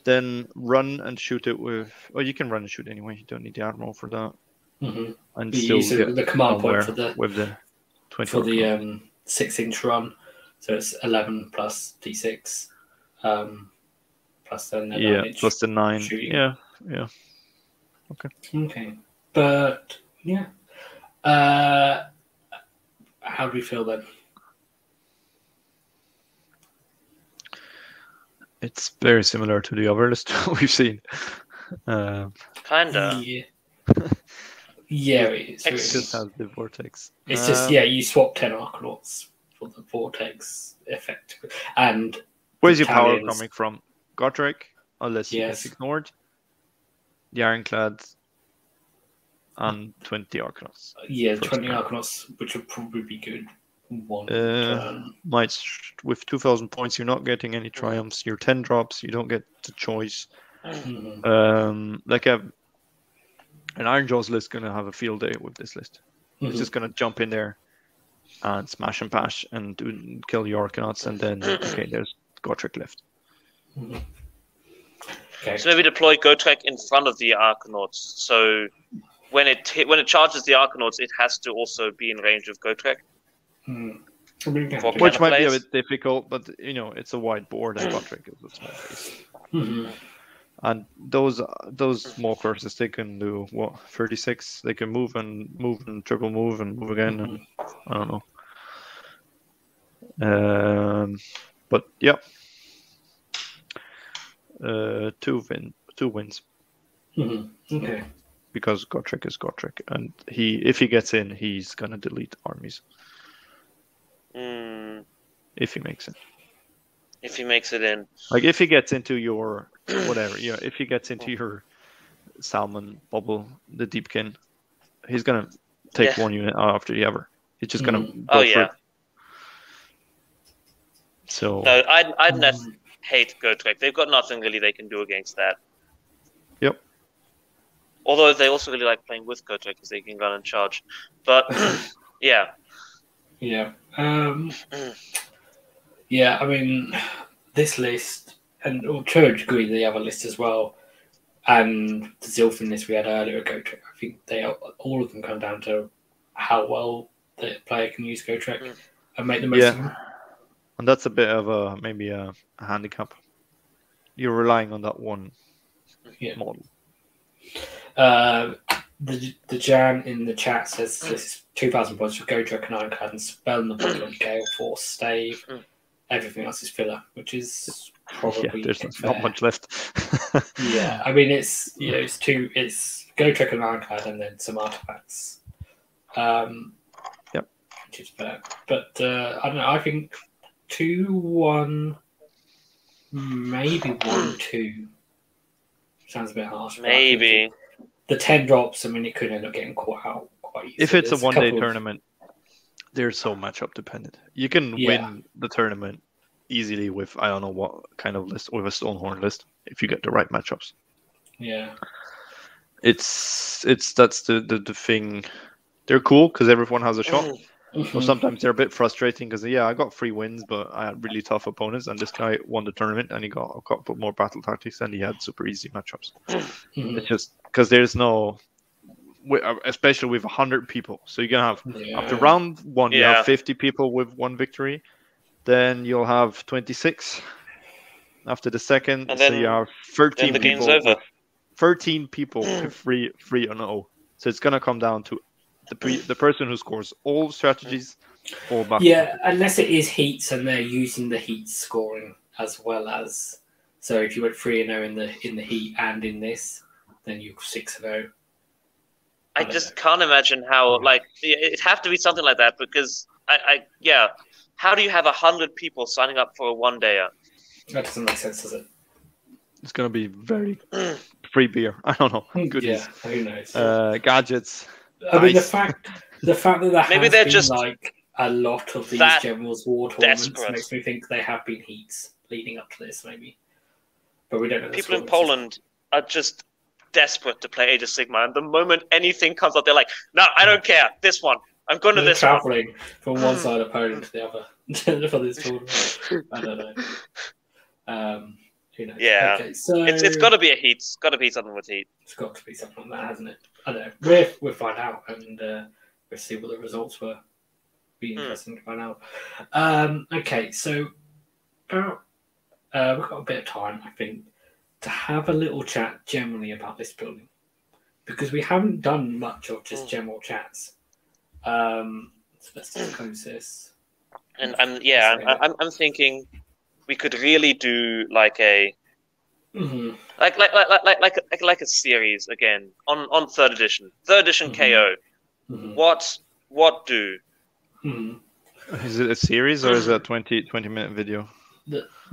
then run and shoot it with. Oh, you can run and shoot anyway. You don't need the admiral for that. And you still use the command point for the 20 for the 6-inch run. So it's 11 plus d6, plus then the damage. Plus the 9. Shooting. Yeah. Okay, but how do we feel then? It's very similar to the other list we've seen. Kinda. Yeah, it is. It just has the Vortex. It's just you swap 10 Arkanauts for the Vortex effect. And where's your power coming from? Gotrek, unless it's ignored. The Ironclad and 20 Arkanauts. Yeah, 20 Arkanauts, which would probably be good. One turn. With 2,000 points, you're not getting any triumphs. You're 10 drops. You don't get the choice. An Iron Jaws list going to have a field day with this list. It's just going to jump in there and smash and bash and kill the Arkanauts, and then there's Gotrek left. Okay. So maybe deploy Gotrek in front of the Arkanauts. So when it charges the Arkanauts, it has to also be in range of Gotrek. Which might be a bit difficult, but it's a wide board and Gotrek is a small piece. And those small curses, they can do 36. They can move and triple move and move again. And I don't know. But yeah, 2 wins. Okay. because Gotrek is Gotrek, and if he gets in, he's gonna delete armies if he makes it. If he makes it in, Like if he gets into your whatever, if he gets into your salmon bubble, the Deepkin, he's gonna take one unit out after the other. He's just gonna go for it. So no, I'd hate Gotrek. They've got nothing really they can do against that. Yep. Although they also really like playing with Gotrek because they can gun and charge. But yeah. Yeah. Yeah, I mean, this list, and to a degree the other list as well, and the Zilfin list we had earlier, Gotrek, I think all of them come down to how well the player can use Gotrek and make the most of them. And that's a bit of maybe a handicap. You're relying on that one model. The Jan in the chat says this is 2,000 points for Gotrek and Ironclad and Spell in the Bottle, Gale Force, Stave. Everything else is filler, which is probably there's not much left. Yeah, I mean it's Gotrek and Ironclad and then some artifacts. Which is fair. But I don't know, I think 2-1, maybe 1-2 sounds a bit harsh. Maybe. The 10 drops, I mean, it could end up getting caught out quite easily. If it's a one-day tournament, they're so matchup dependent. You can win the tournament easily with, I don't know what kind of list, with a Stonehorn list, if you get the right matchups. Yeah. That's the thing. They're cool because everyone has a shot. But sometimes they're a bit frustrating because I got 3 wins, but I had really tough opponents, and this guy won the tournament and he got a couple more battle tactics and he had super easy matchups. It's just because there's no, especially with 100 people. So you're gonna have after round 1, you have 50 people with 1 victory, then you'll have 26 after the second, and then, so you have 13 the people. Game's over. 13 people with 3-0. So it's gonna come down to the person who scores all strategies, all back. Yeah, unless it is heats and they're using the heat scoring as well as. So if you went 3-0 in the heat and in this, then you're 6-0. I just can't imagine how it'd have to be something like that because how do you have 100 people signing up for a one-dayer? That doesn't make sense, does it? It's gonna be very free beer. I don't know. Goodies. Yeah, who knows? Gadgets. I mean, the fact that there maybe has they're been just a lot of these Generals War tournaments makes me think they have been heats leading up to this, maybe. But we don't know. People in Poland are just desperate to play Age of Sigmar, and the moment anything comes up, they're like, "No, I don't care. This one, I'm going to this one." Traveling from one side of Poland to the other for this tournament. I don't know. Who knows? Yeah, okay, so it's got to be a heat. It's got to be something with heat. It's got to be something like that, hasn't it? I don't know. We'll find out, and we'll see what the results were. Be interesting to find out. Okay, so about we've got a bit of time, I think, to have a little chat generally about this building because we haven't done much of just general chats. So let's just close this. And I'm thinking we could really do like a like a series again on third edition. Third edition KO. What do? Is it a series or is it a 20-minute video?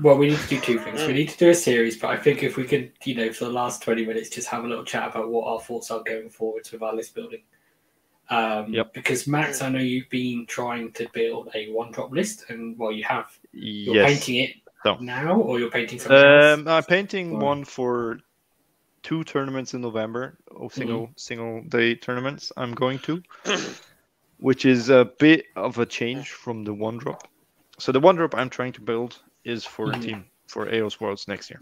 Well, we need to do 2 things. We need to do a series, but I think if we could, for the last 20 minutes, just have a little chat about what our thoughts are going forwards with our list building. Because Max, I know you've been trying to build a 1-drop list, and you have. You're painting it now, or you're painting something else? I'm painting one for 2 tournaments in November, single day tournaments. I'm going to, which is a bit of a change from the 1-drop. So the 1-drop I'm trying to build is for a team for AOS Worlds next year.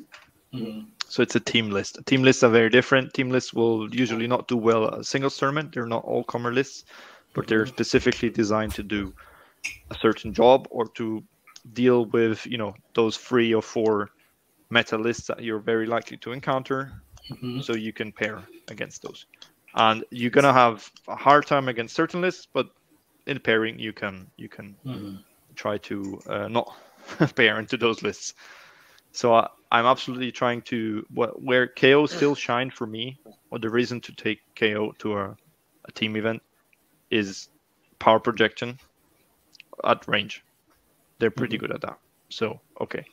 So it's a team list. Team lists are very different. Team lists will usually not do well at a singles tournament. They're not all-comer lists, but they're specifically designed to do a certain job or to deal with, those 3 or 4 meta lists that you're very likely to encounter. So you can pair against those. And you're going to have a hard time against certain lists, but in pairing, you can try to not pair into those lists. So I'm absolutely trying to where KO still shine for me or the reason to take KO to a team event is power projection at range. They're pretty good at that. So, okay.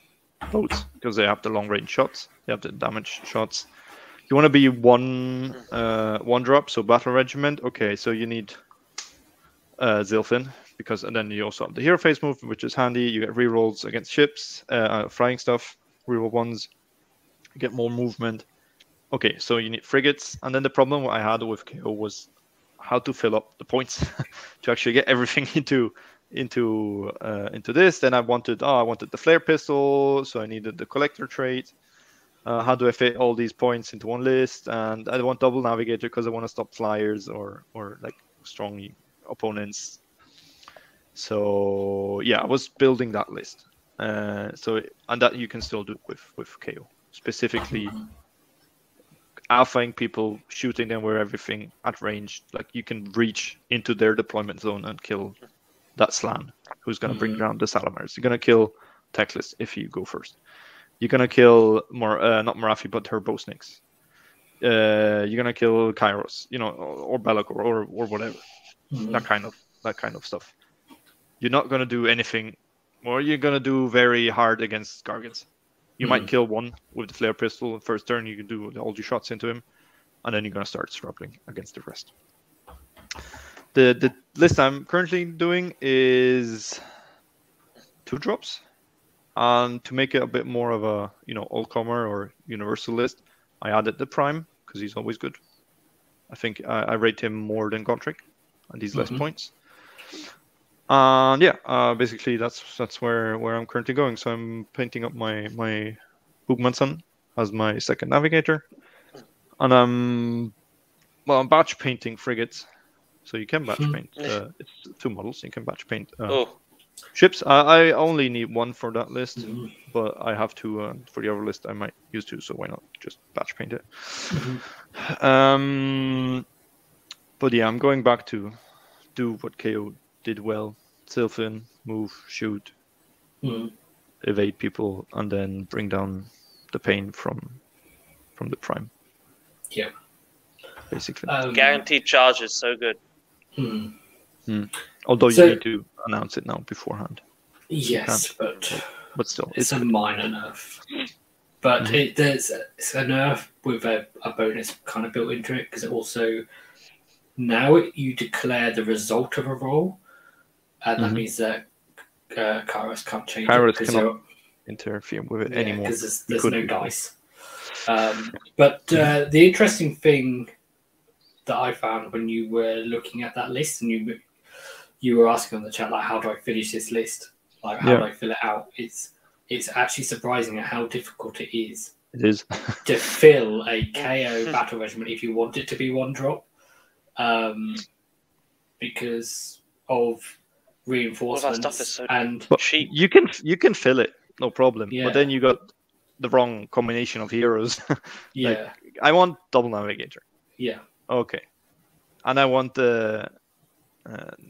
Boats, because they have the long range shots, they have the damage shots. You want to be one drop, so battle regiment. Okay, so you need Zilfin, and then you also have the hero phase move, which is handy. You get rerolls against ships, flying stuff, reroll ones, you get more movement. Okay, so you need frigates, and then the problem I had with KO was how to fill up the points to actually get everything into this. Then I wanted the flare pistol, so I needed the collector trait. How do I fit all these points into one list? And I want double navigator because I want to stop flyers or like strong opponents. So yeah, I was building that list. And that you can still do with KO, specifically alphaing people, shooting them where everything at range, like you can reach into their deployment zone and kill that Slan who's going to bring down the Salamars. You're going to kill Teclis if you go first. You're going to kill not Marathi, but her Bosniks. You're going to kill Kairos, or Belakor or whatever. That kind of stuff. You're not going to do anything, or you're going to do very hard against Gargants. You might kill one with the flare pistol. First turn, you can do all your shots into him, and then you're going to start struggling against the rest. The list I'm currently doing is 2 drops, and to make it a bit more of a all-comer or universal list, I added the Prime because he's always good. I think I rate him more than Gotrek, and he's less points. And basically that's where I'm currently going. So I'm painting up my Bugmanson as my second navigator, and I'm batch painting frigates. So you can batch paint. It's 2 models. You can batch paint ships. I only need 1 for that list, but I have 2 for the other list. I might use 2, so why not just batch paint it? But yeah, I'm going back to do what KO did well: Sylphin, move, shoot, evade people, and then bring down the pain from the Prime. Yeah, basically. Guaranteed charge is so good. Although you need to announce it now beforehand. Yes, but still, it's a minor nerf. But it's a nerf with a bonus kind of built into it, because it also now you declare the result of a roll, and that means that Kairos can't change Kairos it. Cannot interfere with it anymore. Because there's no dice. But the interesting thing that I found when you were looking at that list, and you were asking on the chat, like, how do I finish this list? Like, how do I fill it out? It's actually surprising at how difficult it is. It is. To fill a KO battle regiment if you want it to be 1 drop. Because of reinforcements stuff is so and cheap. You can fill it, no problem. Yeah. But then you got the wrong combination of heroes. Yeah. I want double navigator. Yeah. Okay. And I want the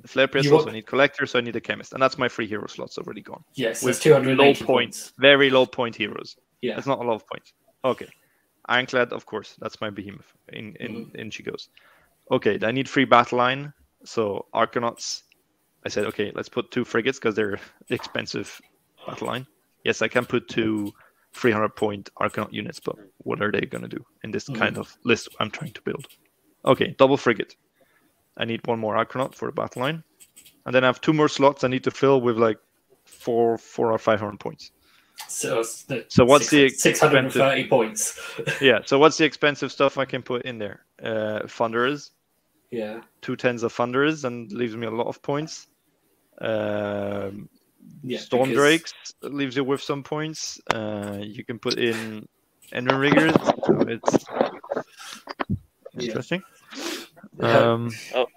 flare pistol, so I need collector, so I need a chemist. And that's my 3 hero slots already gone. Yes, with 280 points. Very low point heroes. Yeah. That's not a lot of points. Okay. Ironclad, of course, that's my behemoth. In she goes. Okay, I need 3 battle line. So Arcanauts, I said, okay, let's put 2 frigates because they're expensive battle line. Yes, I can put 2 300-point Arcanaut units, but what are they going to do in this kind of list I'm trying to build? Okay, double frigate. I need 1 more Arcanaut for the battle line. And then I have 2 more slots I need to fill with like 400 or 500 points. So what's the 630 points? Yeah, so what's the expensive stuff I can put in there? Thunderers. Yeah. 2 tens of Thunderers, and leaves me a lot of points. Storm Drakes leaves you with some points. You can put in Enron Riggers, so it's interesting.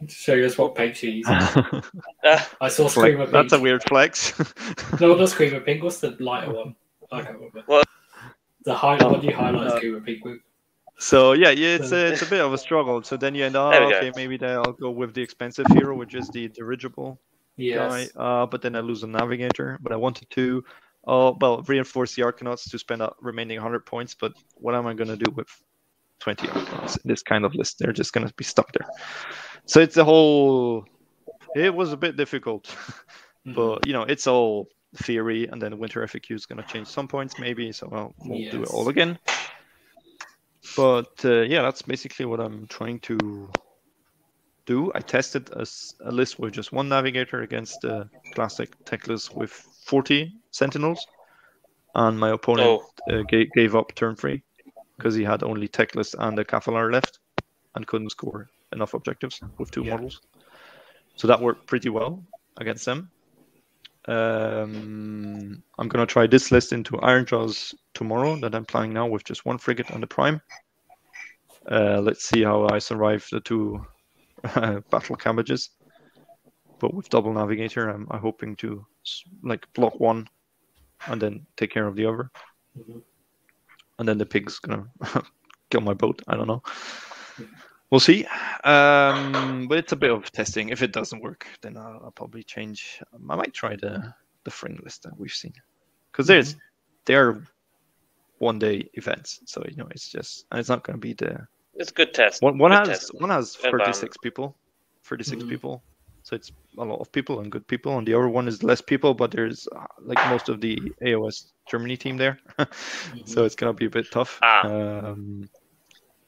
Show us what paint you use. I saw Screamer Pink. That's a weird flex. No, not Screamer Pink. What's the lighter one? I can't remember. What? What do you highlight Screamer Pink with? So it's a bit of a struggle. So then you end up, maybe then I'll go with the expensive hero, which is the dirigible guy. But then I lose a navigator. But I wanted to, reinforce the Arcanauts to spend out remaining 100 points. But what am I going to do with 20 icons in this kind of list. They're just going to be stuck there. So it's a whole. It was a bit difficult, but you know, it's all theory, and then Winter FAQ is going to change some points maybe. So we'll do it all again. But yeah, that's basically what I'm trying to do. I tested a list with just one navigator against the classic tech list with 40 sentinels, and my opponent gave up turn 3 because he had only tech list and a Cathalar left and couldn't score enough objectives with 2 models. So that worked pretty well against them. I'm gonna try this list into Ironjawz tomorrow that I'm playing now with just 1 frigate and a prime. Let's see how I survive the 2 battle cabbages, but with double navigator, I'm hoping to like block 1 and then take care of the other, and then the pig's gonna kill my boat. I don't know. We'll see. But it's a bit of testing. If it doesn't work, then I'll probably change. I might try the Fring list that we've seen, because they're one-day events, so you know it's just, and it's not going to be the. It's a good test. One has 36 people, 36 people, so it's a lot of people and good people, and the other one is less people, but there's like most of the AOS Germany team there, so it's gonna be a bit tough.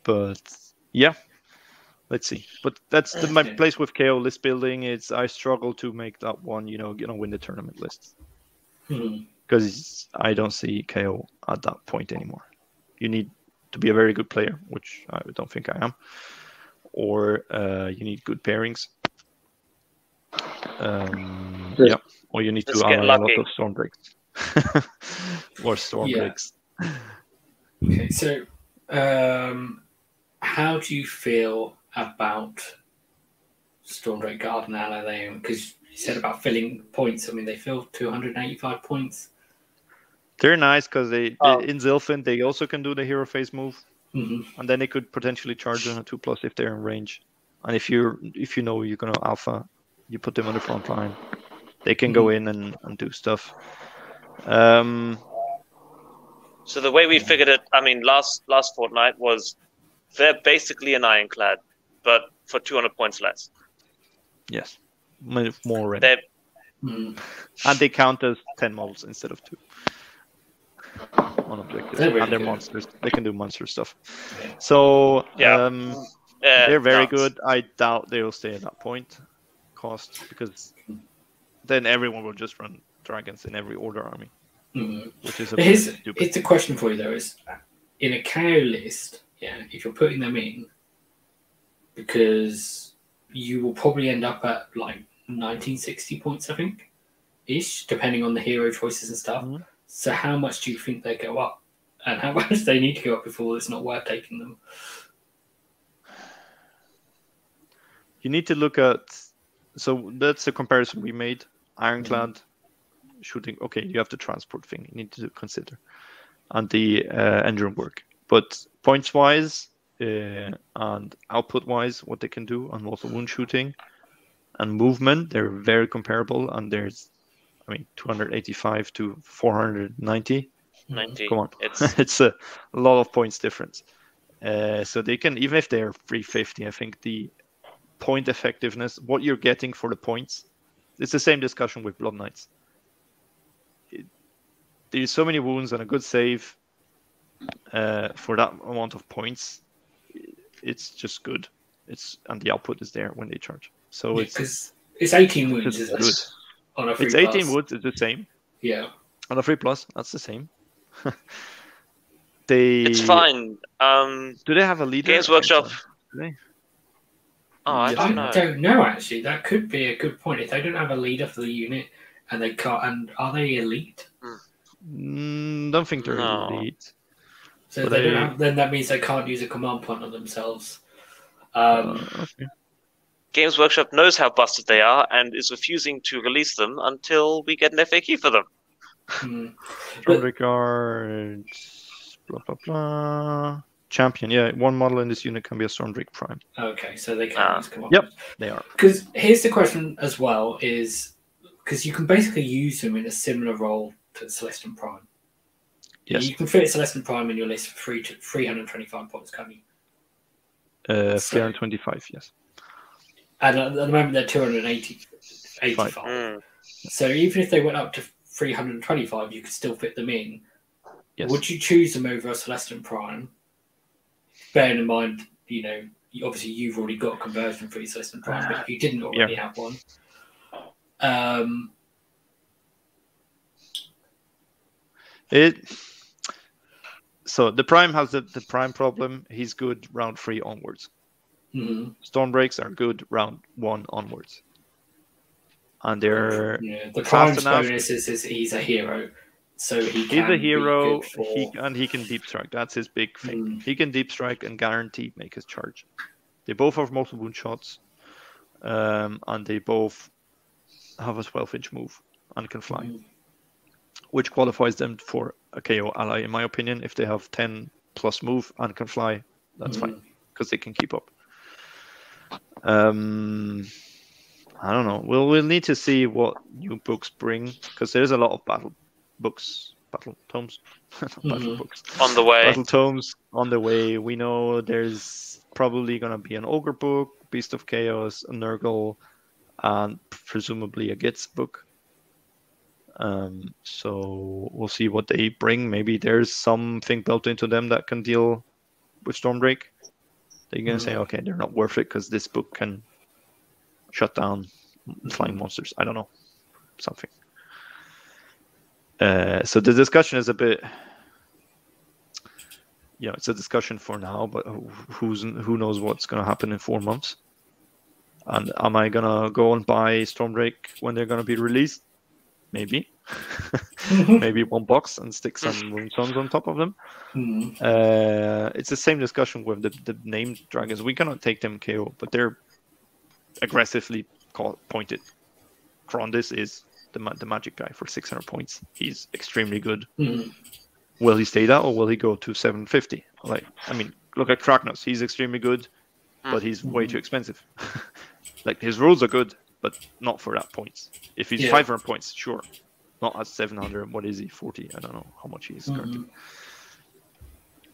But yeah, let's see. But that's my place with KO list building. It's I struggle to make that one, win the tournament list, because I don't see KO at that point anymore. You need to be a very good player, which I don't think I am, or you need good pairings. Yeah, or you need to ally a lot of storm breaks or storm breaks. Okay, so how do you feel about Stormdrake Guard and Ally Leon? Because you said about filling points. I mean, they fill 285 points. They're nice because they in Zilfin they also can do the hero phase move, and then they could potentially charge on a 2+ if they're in range. And if you know you're gonna alpha, you put them on the front line. They can go in and do stuff. So the way we figured it, I mean, last fortnight was they're basically an Ironclad, but for 200 points less. Yes, more red. And they count as 10 models instead of 2 on objectives. And they're monsters. They can do monster stuff. So they're very good. I doubt they will stay at that point cost, because then everyone will just run dragons in every order army. Which is stupid. It's a question for you though: is in a KO list, if you're putting them in, because you will probably end up at like 1960 points, I think, ish, depending on the hero choices and stuff. So how much do you think they go up, and how much they need to go up before it's not worth taking them? You need to look at. So that's the comparison we made. Ironclad. Shooting, okay, you have the transport thing you need to consider, and the engine work, but points wise and output wise, what they can do, and also wound shooting and movement, they're very comparable. And there's 285 to 490. Come on, it's a lot of points difference. So they can, even if they're 350, I think the point effectiveness, what you're getting for the points, it's the same discussion with Blood Knights. There's so many wounds and a good save for that amount of points. It's just good. And the output is there when they charge. So it's 18 wounds, isn't it? On a 3+. It's 18 wounds. It's the same. Yeah. On a 3+, that's the same. It's fine. Do they have a leader? Games Workshop. I don't know. Actually, that could be a good point. If they don't have a leader for the unit, and they can't, and are they elite? Don't think they're elite. So if they don't have, then that means they can't use a command point on themselves. Okay. Games Workshop knows how busted they are and is refusing to release them until we get an FAQ for them. Stormdrake, blah blah blah. Champion, one model in this unit can be a Stormdrake Prime. Okay, so they can use command. Yep, they are. Because here's the question as well: is because you can basically use them in a similar role to Celestin Prime. Yes. You can fit Celestin Prime in your list for 325 points, can't you? 325, yes. And at the moment they're 285. So even if they went up to 325, you could still fit them in. Yes. Would you choose them over a Celestin Prime? Bearing in mind, obviously you've already got a conversion for your Celestin Prime, but if you didn't already have one, So the Prime has the Prime problem. He's good round 3 onwards. Mm-hmm. Stormbreaks are good round 1 onwards. And they're the Prime's bonus is he's a hero. So he's a hero, he can deep strike. That's his big thing. He can deep strike and guaranteed make his charge. They both have multiple wound shots, and they both have a 12-inch move and can fly, which qualifies them for a KO ally, in my opinion. If they have 10 plus move and can fly, that's fine because they can keep up. I don't know. We'll need to see what new books bring because there's a lot of battle tomes battle books on the way. Battle tomes on the way. We know there's probably gonna be an Ogre book, Beast of Chaos, a Nurgle, and presumably a Gitz book. So we'll see what they bring. Maybe there's something built into them that can deal with Stormdrake. They're gonna say, okay, they're not worth it because this book can shut down flying monsters. I don't know, something. So the discussion is a bit, it's a discussion for now, but who knows what's going to happen in 4 months? And am I going to go and buy Stormdrake when they're going to be released? Maybe. Maybe 1 box and stick some Runesons on top of them. It's the same discussion with the named dragons. We cannot take them KO, but they're aggressively pointed. Krondys is the magic guy for 600 points. He's extremely good. Will he stay that, or will he go to 750? Look at Kragnos. He's extremely good, but he's way too expensive. His rules are good, but not for that points. If he's 500 points, sure. Not at 700. What is he? 40? I don't know how much he is currently.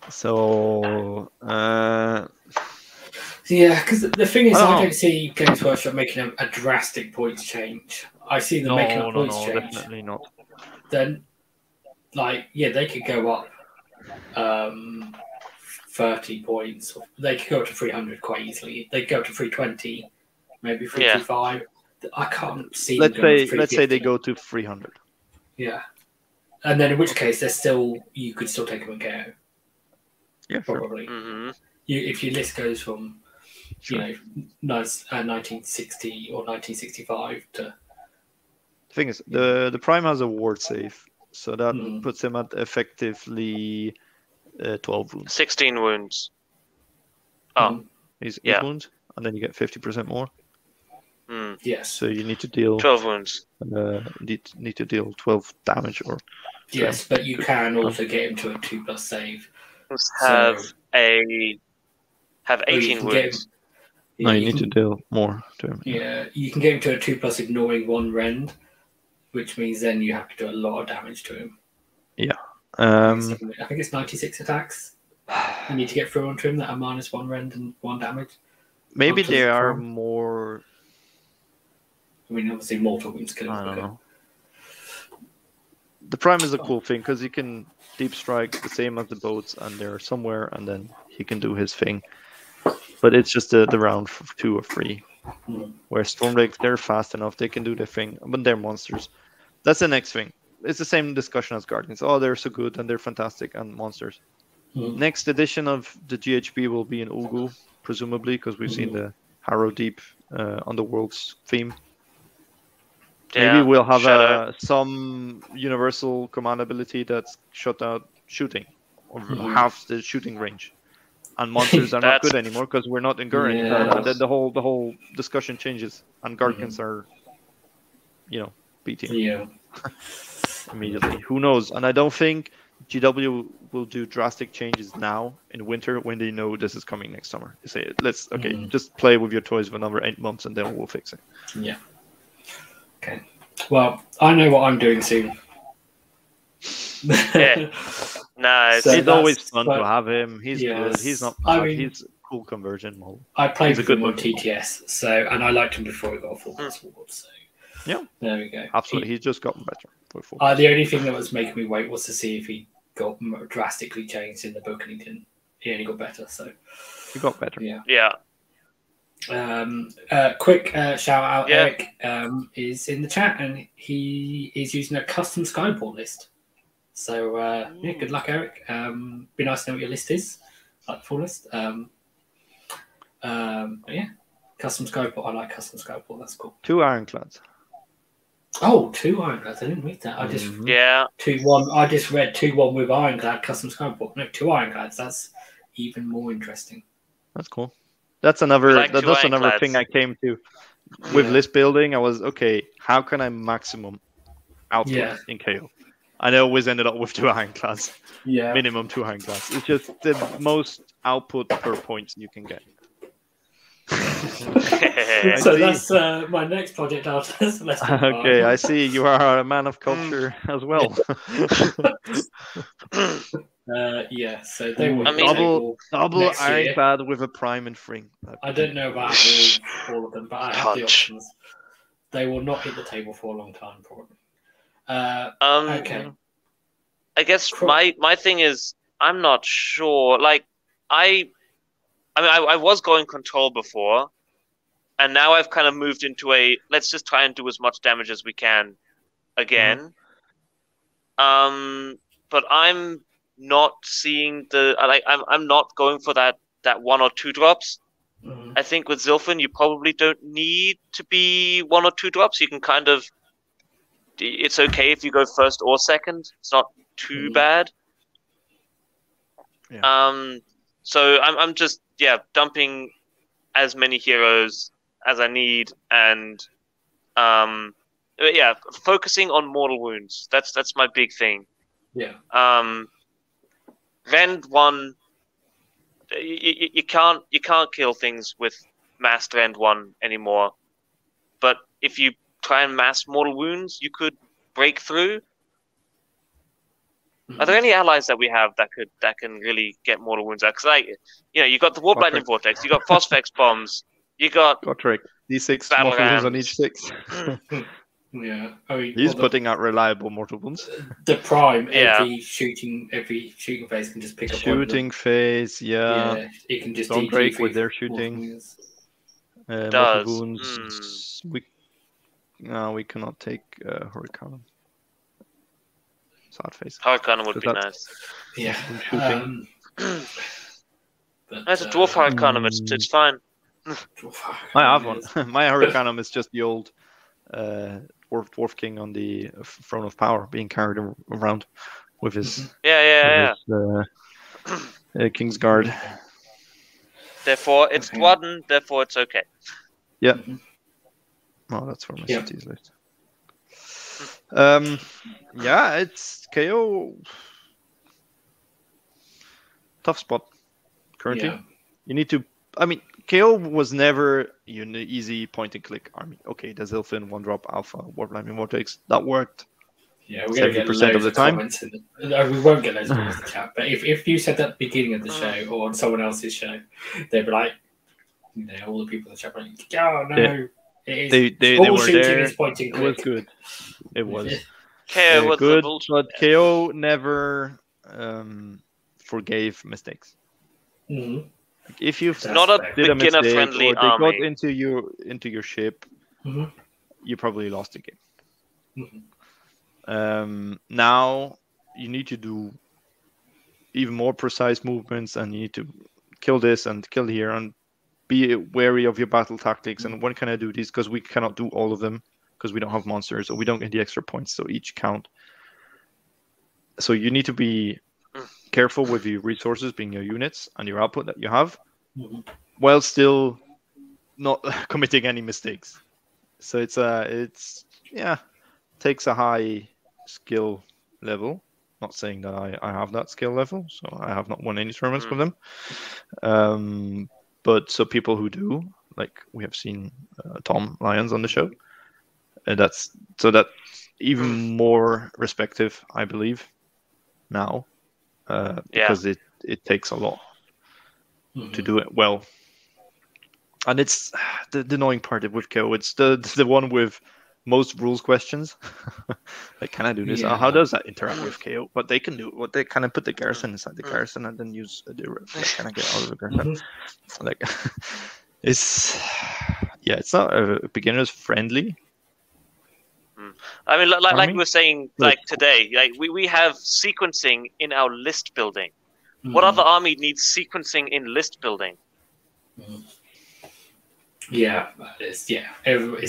So because the thing is, I don't see Games Workshop making a drastic points change. I see them making a points change. Definitely not. Then, they could go up 30 points. They could go up to 300 quite easily. They could go up to 320, maybe 325. I can't see. Let's say they go to 300. Yeah, and then in which case you could still take them and KO. Yeah, probably. Sure. If your list goes from 1960 or 1965 to. The thing is, the Prime has a ward save, so that puts him at effectively 12 wounds. 16 wounds. Oh. He's 8 wounds, and then you get 50% more. Yes. So you need to deal 12 wounds. Need to deal 12 damage, or yes, but you can also get him to a 2+ save. Have 18 wounds. No, you need to deal more to him. Yeah, you can get him to a 2+ ignoring 1 rend, which means then you have to do a lot of damage to him. Yeah. I think it's 96 attacks. You need to get through onto him that are -1 rend and 1 damage. Maybe there are more. Obviously, mortal wounds kill him. I don't know. The Prime is a cool thing because he can deep strike the same as the boats, and they're somewhere, and then he can do his thing. But it's just the round 2 or 3, where Stormdrake, they're fast enough, they can do their thing, but they're monsters. That's the next thing. It's the same discussion as Guardians. Oh, they're so good and they're fantastic and monsters. Next edition of the GHB will be in Ulgu, presumably, because we've seen the Harrow Deep Underworlds theme. Yeah, maybe we'll have some universal command ability that's shut out shooting, or half the shooting range. And monsters are not good anymore because we're not in Gurren. Yeah. And then the whole discussion changes, and Guardians are, beating immediately. Who knows? And I don't think GW will do drastic changes now in winter when they know this is coming next summer. They say, just play with your toys for another 8 months and then we'll fix it. Yeah. Okay. Well, I know what I'm doing soon. Yeah. No, it's always fun to have him. He's good. He's not bad. cool conversion model. I played He's a with good him on looking TTS, and I liked him before he got a full pass award. So Yeah. there we go. Absolutely, he's just gotten better. For The only thing that was making me wait was to see if he got drastically changed in the book, and he didn't. He only got better. So he got better. Yeah. Yeah. Quick shout out, Yeah. Eric is in the chat, and he is using a custom Skyport list. So yeah, good luck, Eric. Be nice to know what your list is, like the full list. Yeah, custom Skyport. I like custom Skyport. That's cool. 2 ironclads. Oh, 2 ironclads. I didn't read that. I just Yeah. 2-1. I just read 2-1 with ironclad custom Skyport. No, 2 ironclads. That's even more interesting. That's cool. That's another. Like That's 2 another ironclads. thing I came to with Yeah. list building. I was okay. How can I maximum output Yeah. in KO? And I always ended up with 2 ironclads. Yeah. Minimum 2 ironclads. It's just the most output per points you can get. So that's my next project after this. Okay, I see you are a man of culture as well. Yeah, so they will I mean- double next year. ironclad with a prime and fring. I don't know about all of them, but I have the options. They will not hit the table for a long time, probably. Okay. I guess Cool. my thing is I'm not sure. Like I was going control before, and now I've kind of moved into a let's just try and do as much damage as we can again. But I'm not seeing I'm not going for that 1 or 2 drops. Mhm. I think with Zilfin you probably don't need to be 1 or 2 drops. You can kind of it's okay if you go first or second. It's not too bad. Yeah. So I'm just dumping as many heroes as I need and focusing on mortal wounds. That's my big thing. Yeah. Rend 1 you can't kill things with mass Rend 1 anymore. But if you try and mass mortal wounds, you could break through. Are there any allies that we have that can really get mortal wounds out? Because you got the Warp Lightning Vortex, you got Phosphex bombs, you got Gotrek. D6 Battle mortal wounds on rams. each 6. Yeah. I mean, He's putting out reliable mortal wounds. the prime. Yeah. Every shooting phase can just pick up one of them. Shooting phase, yeah. Yeah, it can just Don't DG break for with their mortal shooting. wounds. Mortal does. wounds. We cannot take Hurricane. Sad face. Hurricane would be Because nice. Yeah. Shooting. But, That's a dwarf Hurricane. It's fine. I have one. My Hurricane is just the old dwarf king on the throne of power, being carried around with his, Yeah. King's Guard. Therefore, it's Okay. Dwarden. Therefore, it's okay. Yeah. Mhm. Oh, that's where my Yep. cities list. Yeah, it's KO. Tough spot currently. Yeah. You need to. I mean, KO was never an easy point and click army. Okay, the Zilfin 1-drop alpha Warp Lightning Vortex that worked. Yeah, we're going to get 70% of loads the time. comments in the, no, we won't get loads of comments in the chat. But if you said that at the beginning of the show or on someone else's show, they'd be like, all the people in the chat were like, oh no, Yeah. it is. They all were shooting there. is point and It was click. good. It was KO was good, the bullshit. but KO never forgave mistakes. Mhm. If you That's Not a fair. did a mistake beginner-friendly or they army. got into your ship, Mhm. you probably lost the game. Mhm. Now you need to do even more precise movements, and you need to kill this and kill here, and be wary of your battle tactics. And when can I do these? Because we cannot do all of them because we don't have monsters or we don't get the extra points, so each count. So you need to be careful with your resources, being your units and your output that you have, Mhm. while still not committing any mistakes. So it's takes a high skill level. Not saying that I have that skill level, so I have not won any tournaments with them. But so people who do, like we have seen Tom Lyons on the show, that's even more respective, I believe, now, because it takes a lot. to do it well. And it's the annoying part with KO. It's the one with most rules questions. Like, can I do this? Yeah. How does that interact with KO? But they can do what they kind of put the garrison inside the garrison and then use the kind of get out of the garrison. Like, it's not a beginner's friendly. I mean, like Army? we were saying, like today, like we have sequencing in our list building. What other army needs sequencing in list building? Yeah, it's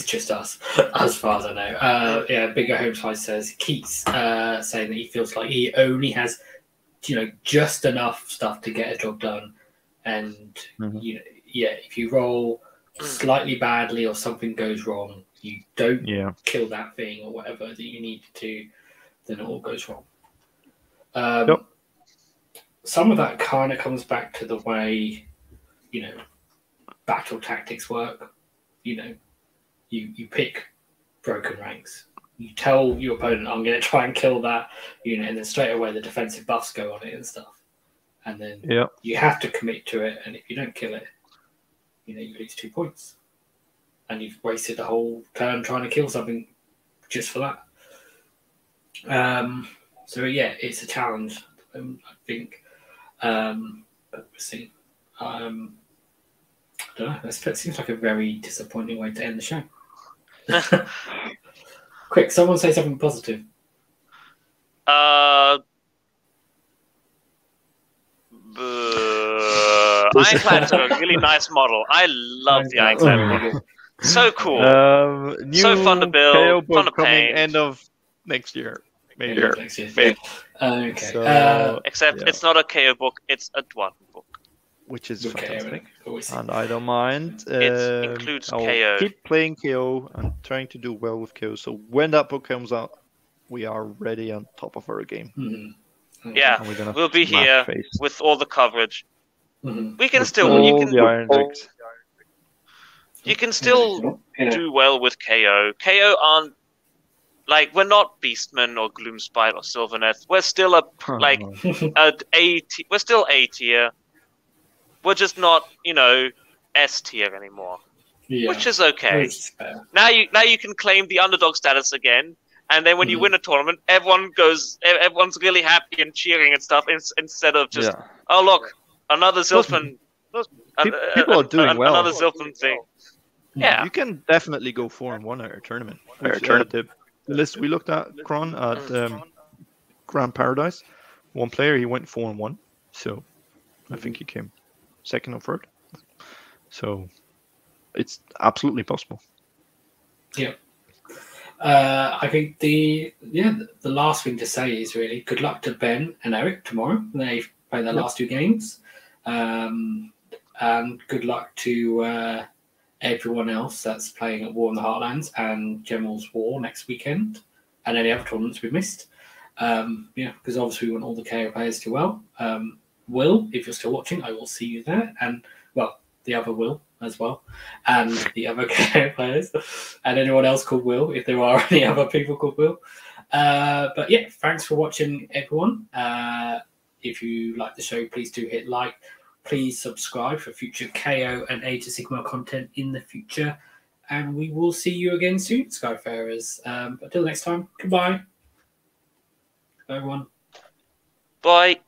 just us, as far as I know. Bigger Homeside says Keats saying that he feels like he only has, just enough stuff to get a job done, and if you roll slightly badly or something goes wrong, you don't kill that thing or whatever that you need to, then it all goes wrong. Some of that kind of comes back to the way, battle tactics work. You pick broken ranks. You tell your opponent, I'm going to try and kill that unit, and then straight away the defensive buffs go on it and stuff. And then you have to commit to it, and if you don't kill it, you lose 2 points. And you've wasted a whole turn trying to kill something just for that. It's a challenge, I think. But we'll see. I don't know. It seems like a very disappointing way to end the show. Quick, someone say something positive. Ironclad's a really nice model. I love the Ironclad model. So cool. So fun to build. Fun to paint. End of next year. Maybe. Okay. Except it's not a KO book, it's a Dwarven book. Which is fantastic. Okay. And I don't mind. It includes I'll KO. keep playing KO and trying to do well with KO. So when that book comes out, we are ready on top of our game. Mm-hmm. Yeah, we'll be here with all the coverage. Mm-hmm. We can with still all the Iron Dicks. You can still do well with KO. KO aren't we're not Beastmen or Gloomspite or Sylvaneth. We're still we're still A tier. We're just not, S tier anymore. Yeah. Which is okay. Now you can claim the underdog status again, and then when you win a tournament, everyone's really happy and cheering and stuff instead of just oh look, another Zilfman. People are doing well. Another Zilfman thing. Yeah, you can definitely go 4-1 at a tournament. The list we looked at, Kron, at Grand Paradise, one player he went 4-1, so I think he came second or third. So it's absolutely possible. Yeah. I think the last thing to say is really good luck to Ben and Eric tomorrow. They've played their last 2 games. And good luck to everyone else that's playing at War in the Heartlands and General's War next weekend, and any other tournaments we've missed. Because obviously we want all the KO players to do well. Will, if you're still watching, I will see you there. And, the other Will as well. And the other KO players. And anyone else called Will, if there are any other people called Will. Thanks for watching, everyone. If you like the show, please do hit like. Please subscribe for future KO and Age of Sigmar content in the future. And we will see you again soon, Skyfarers. Until next time, goodbye. Bye, everyone. Bye.